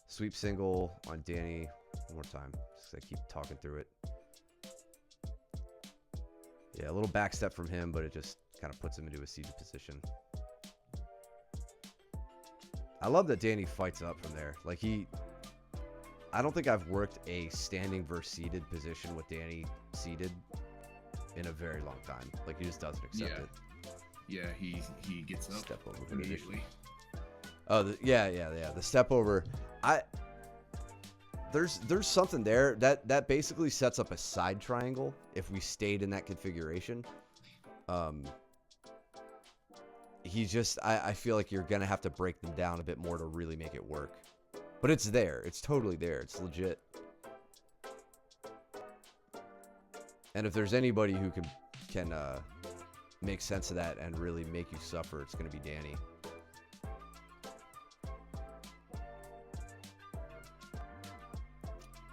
Sweep single on Danny. One more time. Just I keep talking through it. Yeah, a little back step from him, but it just kind of puts him into a seated position. I love that Danny fights up from there. Like I don't think I've worked a standing versus seated position with Danny seated in a very long time. Like he just doesn't accept it. Yeah, he gets up Step over immediately. Oh, yeah. The step over. There's something there that basically sets up a side triangle if we stayed in that configuration. I feel like you're gonna have to break them down a bit more to really make it work. But it's there. It's totally there. It's legit. And if there's anybody who can make sense of that and really make you suffer, it's gonna be Danny.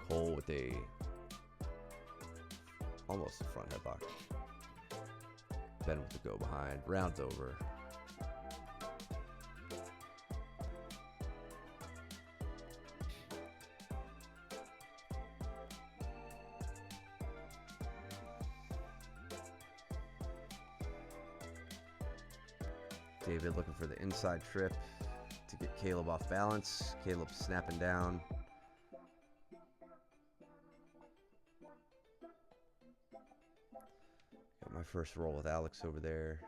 Cole with almost a front headlock. Ben with the go behind. Round's over. David looking for the inside trip to get Caleb off balance. Caleb snapping down. Got my first roll with Alex over there.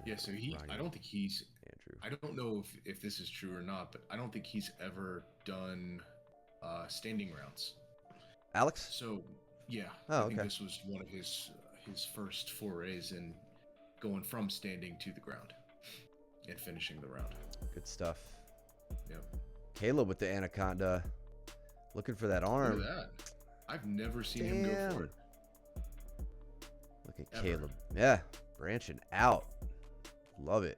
Yeah, so I don't think he's Andrew. I don't know if this is true or not, but I don't think he's ever done standing rounds. Alex? So yeah, I think this was one of his first forays in going from standing to the ground and finishing the round. Good stuff. Yep. Caleb with the anaconda, looking for that arm. Look at that. I've never seen him go for it. Look at Caleb. Yeah, branching out. Love it.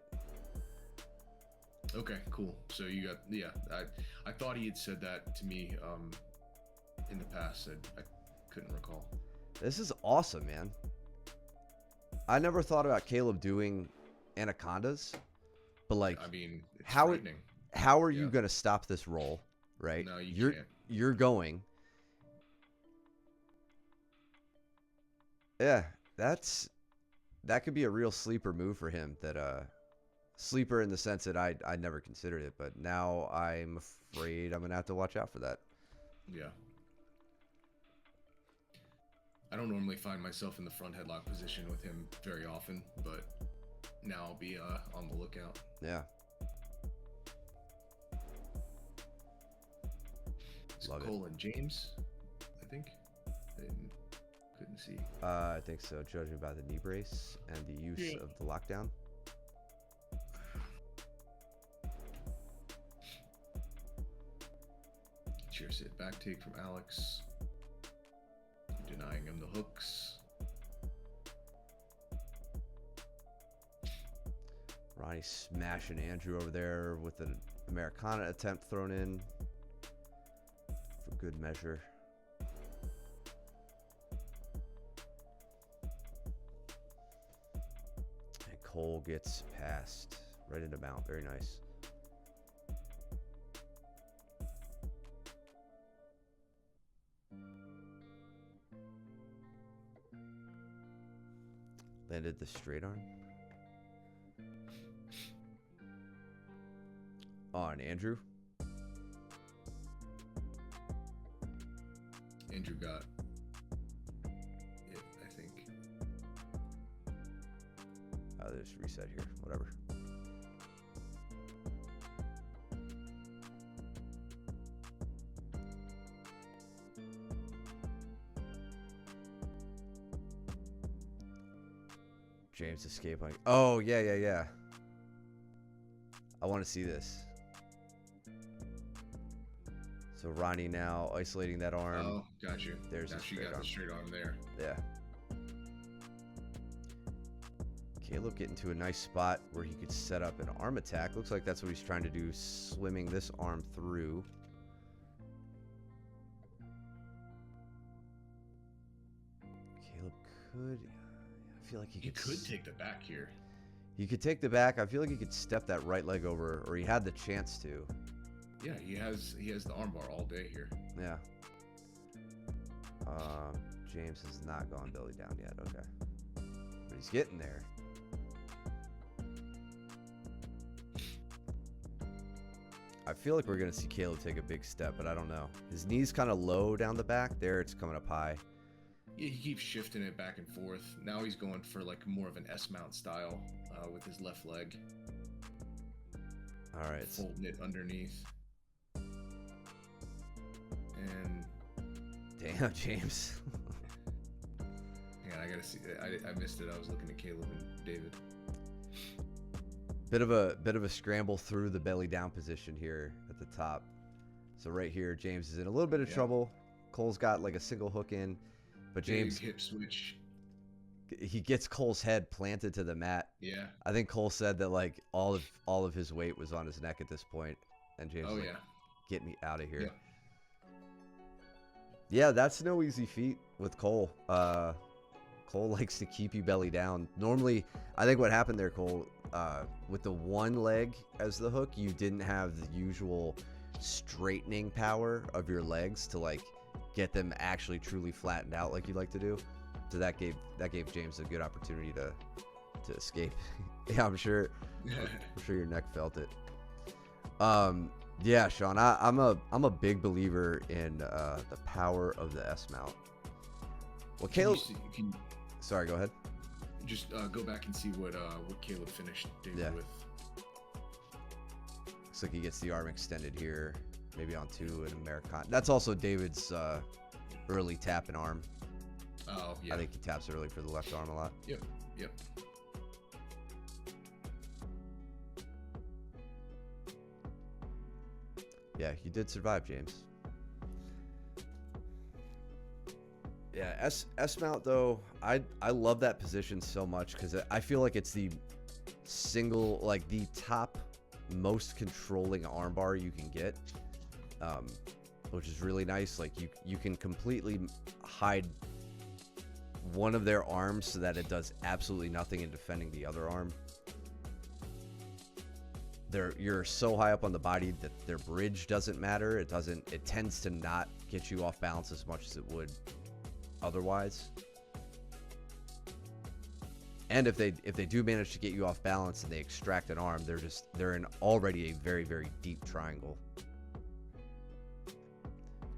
Okay, cool. So you got, I thought he had said that to me in the past. I couldn't recall. This is awesome, man. I never thought about Caleb doing anacondas, but like, I mean, it's how are you gonna stop this roll, right? No, you can't. You're going. Yeah, that could be a real sleeper move for him. That sleeper in the sense that I never considered it, but now I'm afraid I'm gonna have to watch out for that. Yeah. I don't normally find myself in the front headlock position with him very often, but now I'll be on the lookout. Yeah. Cole and James, I think. Couldn't see. I think so, judging by the knee brace and the use Yeah. of the lockdown. Chair sit back take from Alex. Denying him the hooks. Ronnie smashing Andrew over there with an Americana attempt thrown in for good measure. And Cole gets passed right into mount. Very nice. Landed the straight arm. On Andrew. Andrew got it, I think. There's reset here. Whatever. James escaping. Oh, yeah. I want to see this. So Ronnie now isolating that arm. Oh, got you. There's a got you. straight Got arm. the straight arm there. Yeah. Caleb getting to a nice spot where he could set up an arm attack. Looks like that's what he's trying to do, swimming this arm through. Caleb could... I feel like He could take the back here. He could take the back. I feel like he could step that right leg over, or he had the chance to. Yeah, he has the armbar all day here. Yeah. James has not gone belly down yet. Okay. But he's getting there. I feel like we're going to see Caleb take a big step, but I don't know. His knee's kind of low down the back. There, it's coming up high. Yeah, he keeps shifting it back and forth. Now he's going for like more of an S-mount style with his left leg. All right. Folding it underneath. And Damn, James. hang on, I gotta see. I missed it. I was looking at Caleb and David. Bit of a scramble through the belly down position here at the top. So right here, James is in a little bit of trouble. Cole's got like a single hook in, but James, Big hip switch. he gets Cole's head planted to the mat. Yeah. I think Cole said that like all of his weight was on his neck at this point, and James was like, get me out of here. Yeah. Yeah, that's no easy feat with Cole. Cole likes to keep you belly down. Normally, I think what happened there, Cole, with the one leg as the hook, you didn't have the usual straightening power of your legs to like get them actually truly flattened out like you like to do. So that gave James a good opportunity to escape. Yeah, I'm sure your neck felt it. Yeah, Sean, I'm a big believer in the power of the S mount. Well, Caleb, sorry, go ahead. Just go back and see what Caleb finished David with. Looks like he gets the arm extended here, maybe onto an Americana. That's also David's early tapping arm. Oh, yeah. I think he taps early for the left arm a lot. Yep. Yeah, you did survive, James. Yeah, S mount though, I love that position so much because I feel like it's the single, like the top most controlling armbar you can get, which is really nice. Like you can completely hide one of their arms so that it does absolutely nothing in defending the other arm. You're so high up on the body that their bridge doesn't matter. It tends to not get you off balance as much as it would otherwise. And if they do manage to get you off balance and they extract an arm, they're in already a very, very deep triangle.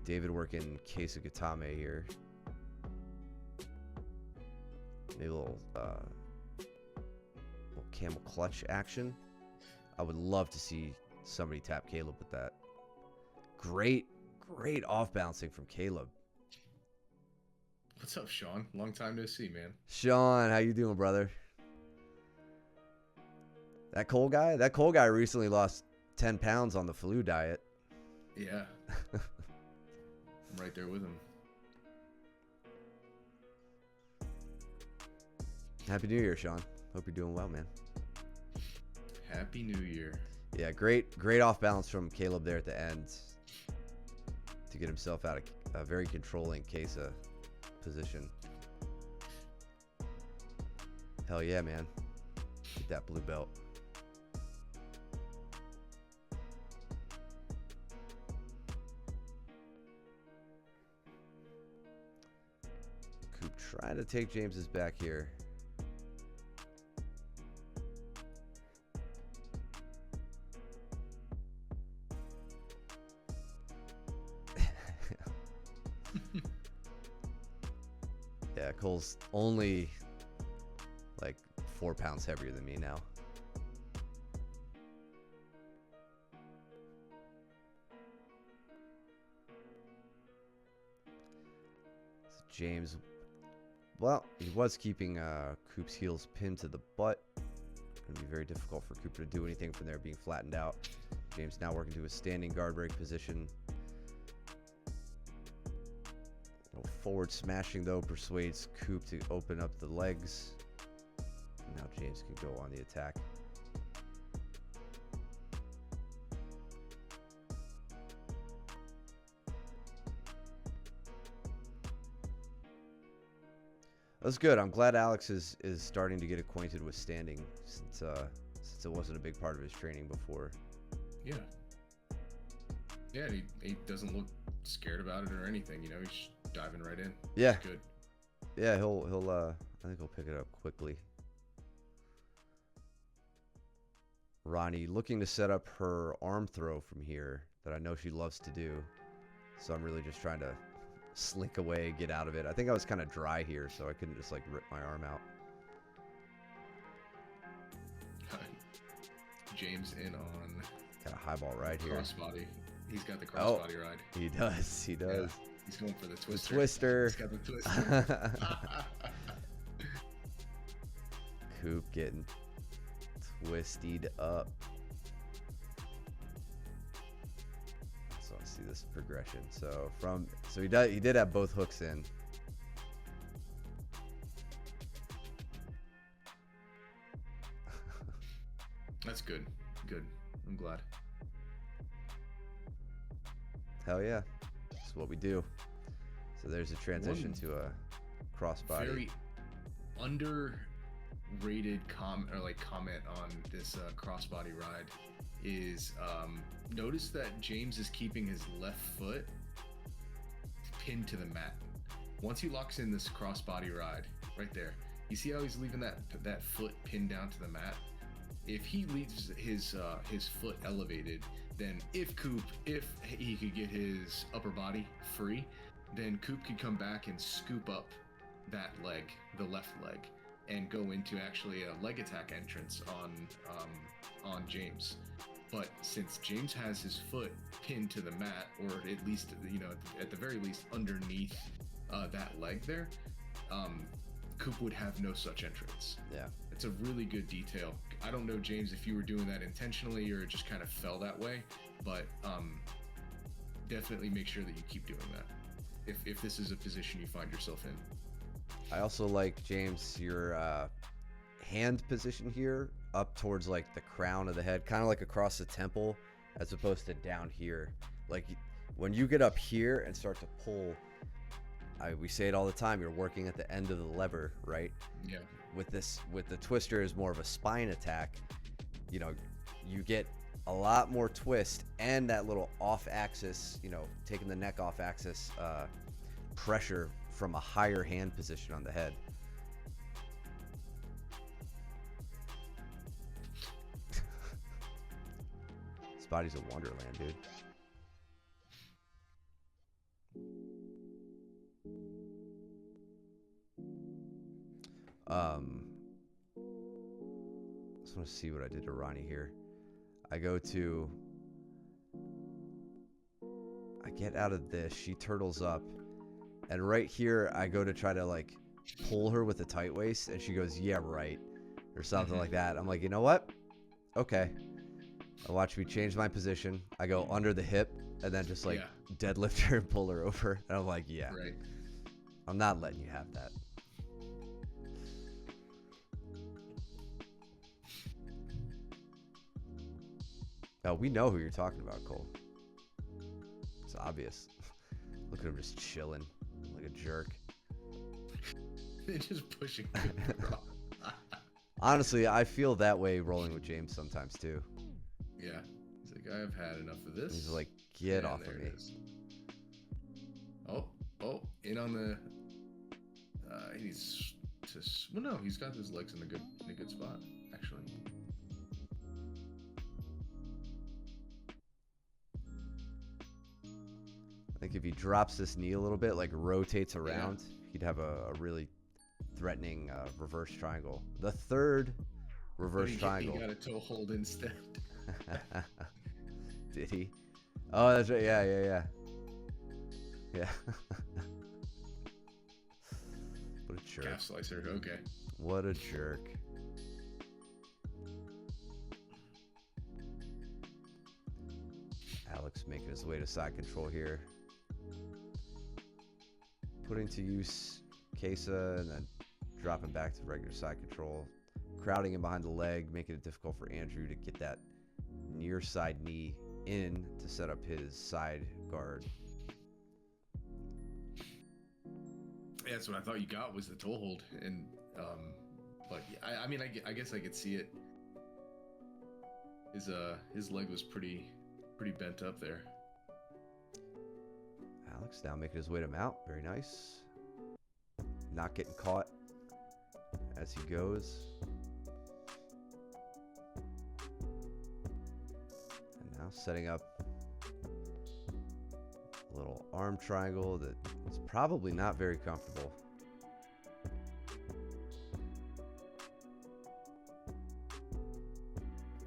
David working Keisugatame here. Maybe a little camel clutch action. I would love to see somebody tap Caleb with that. Great off balancing from Caleb. What's up, Sean? Long time no see, man. Sean, how you doing, brother? That Cole guy? That Cole guy recently lost 10 pounds on the flu diet. Yeah. I'm right there with him. Happy New Year, Sean. Hope you're doing well, man. Happy New Year. Yeah, great off balance from Caleb there at the end to get himself out of a very controlling Kesa position. Hell yeah, man. Get that blue belt. Coop trying to take James's back here. Yeah, Cole's only like 4 pounds heavier than me now. So James, well, he was keeping Coop's heels pinned to the butt. Gonna be very difficult for Cooper to do anything from there, being flattened out. James now working to a standing guard break position. Forward smashing, though, persuades Coop to open up the legs. Now James can go on the attack. That's good. I'm glad Alex is starting to get acquainted with standing since it wasn't a big part of his training before. Yeah. Yeah, he doesn't look scared about it or anything. You know, he's just diving right in. Yeah. It's good. Yeah, he'll I think he'll pick it up quickly. Ronnie looking to set up her arm throw from here that I know she loves to do. So I'm really just trying to slink away, get out of it. I think I was kind of dry here, so I couldn't just like rip my arm out. James in on Got a high ball right here. crossbody. He's got the crossbody ride. He does. He does. Yeah, he's going for the twister. The twister. He's got the twister. Coop getting twisted up. So let's see this progression. So he did have both hooks in. That's good. Good. I'm glad. Hell yeah. That's what we do. So there's a transition to a crossbody. Very underrated comment on this crossbody ride is notice that James is keeping his left foot pinned to the mat. Once he locks in this crossbody ride right there, you see how he's leaving that foot pinned down to the mat? If he leaves his foot elevated, then if he could get his upper body free, then Coop could come back and scoop up that leg, the left leg, and go into actually a leg attack entrance on James. But since James has his foot pinned to the mat, or at least, you know, at the very least underneath that leg there, Coop would have no such entrance. Yeah. It's a really good detail. I don't know, James, if you were doing that intentionally or it just kind of fell that way, but definitely make sure that you keep doing that if this is a position you find yourself in. I also like, James, your hand position here up towards like the crown of the head, kind of like across the temple, as opposed to down here. Like when you get up here and start to pull, we say it all the time, you're working at the end of the lever, right? Yeah. With the twister is more of a spine attack. You know, you get a lot more twist and that little off axis, you know, taking the neck off axis pressure from a higher hand position on the head. This body's a wonderland, dude. Just want to see what I did to Ronnie here. I get out of this, she turtles up, And right here, I go to try to like pull her with a tight waist, and she goes, "Yeah, right," or something like that. I'm like, you know what? Okay. I watch me change my position. I go under the hip, and then just like deadlift her and pull her over. And I'm like, yeah, Right. I'm not letting you have that. Oh, we know who you're talking about, Cole. It's obvious. Look at him just chilling like a jerk. Just pushing. Honestly, I feel that way rolling with James sometimes too. Yeah. He's like, I've had enough of this. He's like, get off there of it me. is. Oh, in on the. He needs to. Well, no, he's got his legs in a good spot, actually. I think if he drops this knee a little bit, like rotates around, he'd have a really threatening reverse triangle. The third reverse triangle. He got a toe hold instead. Did he? Oh, that's right. Yeah. What a jerk. Calf slicer. Okay. What a jerk. Alex making his way to side control here. Putting to use Kesa and then dropping back to regular side control. Crowding him behind the leg, making it difficult for Andrew to get that near side knee in to set up his side guard. Yeah, that's what I thought you got was the toe hold, and but I mean I guess I could see it. His leg was pretty bent up there. Alex now making his way to mount. Very nice. Not getting caught as he goes. And now setting up a little arm triangle that is probably not very comfortable.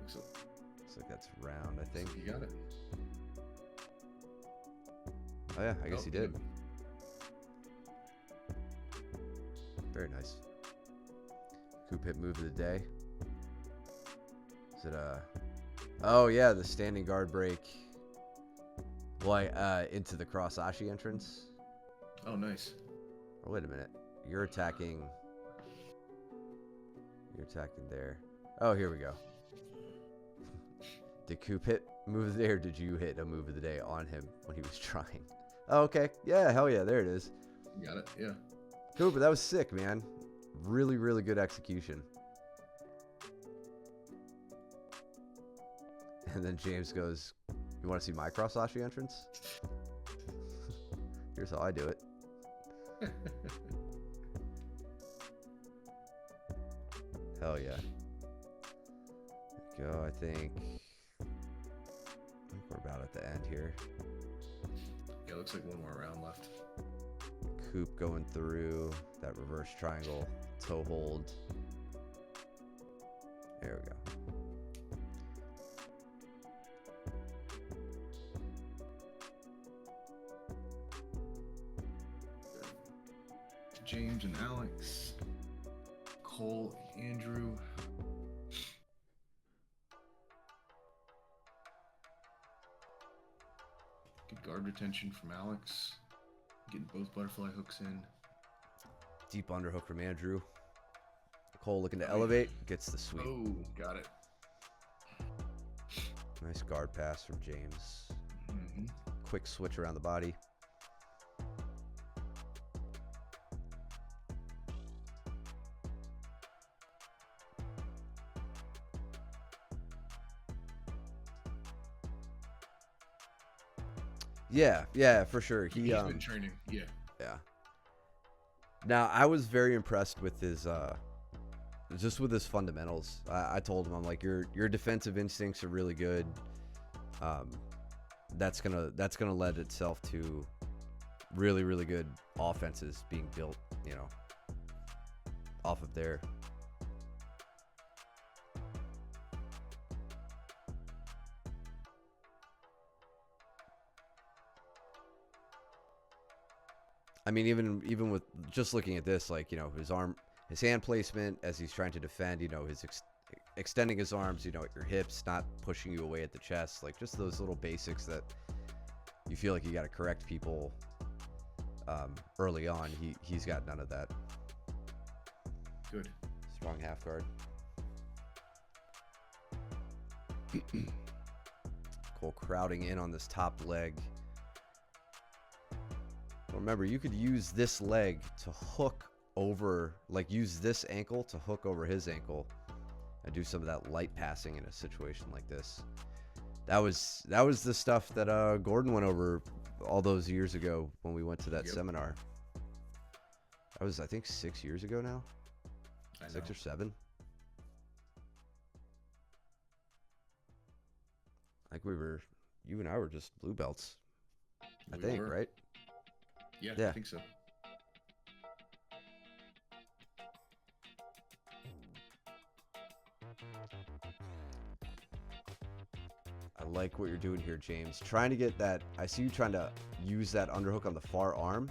Looks like that's round, I think. You got it. Oh yeah, I guess he did. Yeah. Very nice. Coop hit move of the day. Is it oh yeah, the standing guard break. Into the cross ashi entrance. Oh, nice. Oh, wait a minute. You're attacking there. Oh, here we go. Did Coop hit move of the day, or did you hit a move of the day on him when he was trying? Oh, okay. Yeah, hell yeah. There it is. You got it. Yeah. Cooper, that was sick, man. Really, really good execution. And then James goes, "You want to see my cross ashi entrance? Here's how I do it." Hell yeah. There we go. I think we're about at the end here. Yeah, looks like one more round left. Coop going through that reverse triangle, toe hold. There we go. James and Alex, Cole and Andrew. Good guard retention from Alex. Getting both butterfly hooks in. Deep underhook from Andrew. Cole looking to elevate, gets the sweep. Oh, got it. Nice guard pass from James. Mm-hmm. Quick switch around the body. Yeah, for sure. He's been training. Yeah. Now, I was very impressed with his just with his fundamentals. I told him, I'm like, your defensive instincts are really good. That's gonna lend itself to really, really good offenses being built, off of there. I mean, even with just looking at this, like, you know, his hand placement as he's trying to defend, you know, his extending his arms, you know, at your hips, not pushing you away at the chest, like just those little basics that you feel like you got to correct people early on. He's got none of that. Good. Strong half guard. Cole crowding in on this top leg. Remember, you could use this leg to hook over, like use this ankle to hook over his ankle and do some of that light passing in a situation like this. That was the stuff that Gordon went over all those years ago when we went to that seminar. That was, I think, 6 years ago now. 6 or 7. I think you and I were just blue belts. I think, right? Yeah, Yeah, I think so. I like what you're doing here, James. Trying to get that. I see you trying to use that underhook on the far arm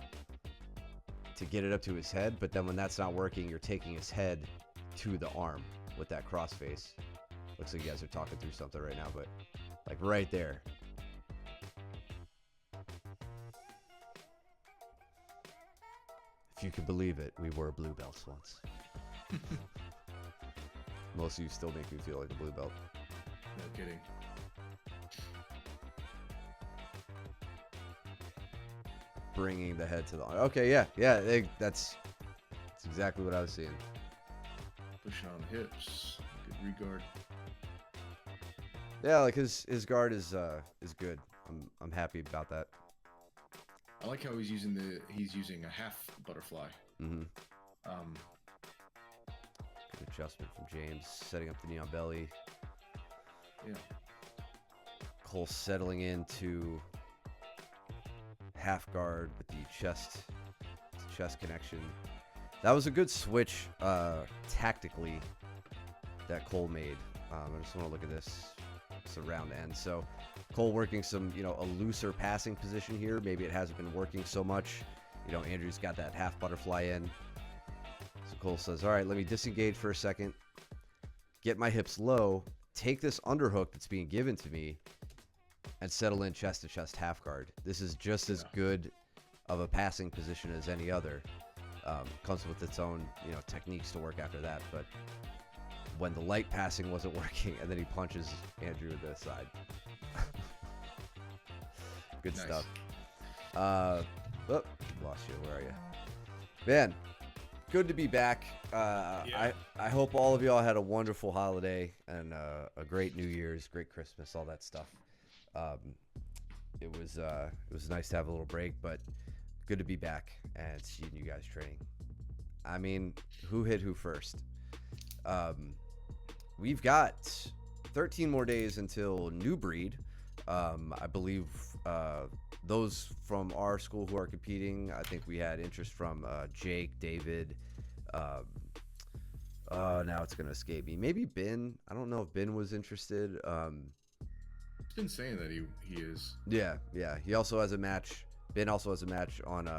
to get it up to his head, but then when that's not working, you're taking his head to the arm with that crossface. Looks like you guys are talking through something right now, but like right there. If you can believe it, we were blue belts once. Most of you still make me feel like a blue belt. No kidding. Bringing the head to the... Okay, yeah, that's exactly what I was seeing. Pushing on the hips. Good regard. Yeah, like his guard is good. I'm happy about that. I like how he's using a half butterfly. Mm-hmm. Good adjustment from James, setting up the knee on belly. Yeah. Cole settling into half guard with the chest connection. That was a good switch tactically that Cole made. I just want to look at this around end. So Cole working some, you know, a looser passing position here. Maybe it hasn't been working so much. You know, Andrew's got that half butterfly in. So Cole says, all right, let me disengage for a second, get my hips low, take this underhook that's being given to me, and settle in chest to chest half guard. This is just as good of a passing position as any other. Comes with its own, you know, techniques to work after that. But when the light passing wasn't working, and then he punches Andrew to the side. Good Nice. stuff. Oh, lost you. Where are you? Man, good to be back. Yeah. I hope all of y'all had a wonderful holiday and a great New Year's, great Christmas, all that stuff. It was nice to have a little break, but good to be back and seeing you guys training. I mean, who hit who first? We've got 13 more days until New Breed. I believe those from our school who are competing, I think we had interest from Jake, David. Now it's going to escape me. Maybe Ben. I don't know if Ben was interested. He's been saying that he is. Yeah. He also has a match. Ben also has a match on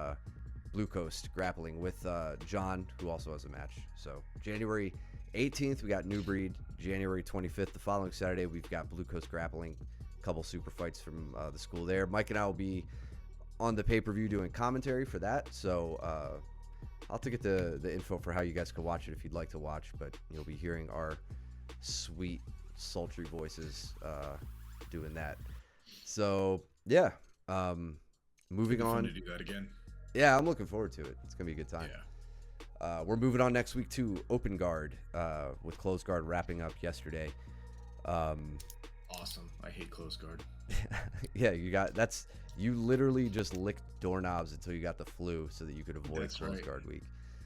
Blue Coast grappling with John, who also has a match. So January 18th, we got New Breed. January 25th, the following Saturday, we've got Blue Coast grappling. A couple super fights from the school there. Mike and I will be on the pay-per-view doing commentary for that. So I'll have to get the info for how you guys can watch it if you'd like to watch. But you'll be hearing our sweet, sultry voices doing that. So, yeah. Moving on. To do that again. Yeah, I'm looking forward to it. It's going to be a good time. Yeah. We're moving on next week to open guard with closed guard wrapping up yesterday. Awesome. I hate closed guard. Yeah, you literally just licked doorknobs until you got the flu so that you could avoid That's closed right. guard week.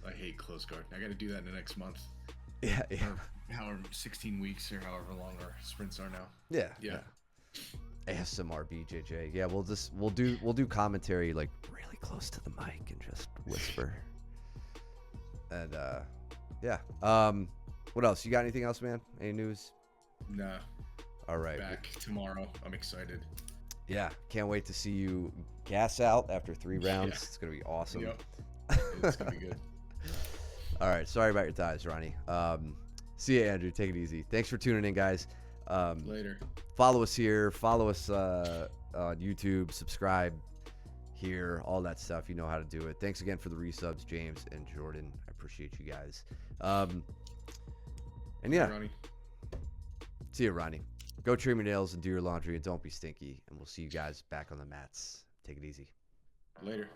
I hate closed guard. I got to do that in the next month. Yeah. Or however 16 weeks or however long our sprints are now. Yeah. ASMR BJJ. Yeah, we'll do commentary like really close to the mic and just whisper. And yeah. What else? You got anything else, man? Any news? Nah. All right. Back tomorrow. I'm excited. Yeah, can't wait to see you gas out after 3 rounds. Yeah. It's gonna be awesome. Yep. It's gonna be good. All right, sorry about your thighs, Ronnie. See ya, Andrew. Take it easy. Thanks for tuning in, guys. Later. Follow us here. Follow us on YouTube. Subscribe here. All that stuff. You know how to do it. Thanks again for the resubs, James and Jordan. I appreciate you guys. And yeah, Ronnie. see you, Ronnie. Go trim your nails and do your laundry and don't be stinky. And we'll see you guys back on the mats. Take it easy. Later.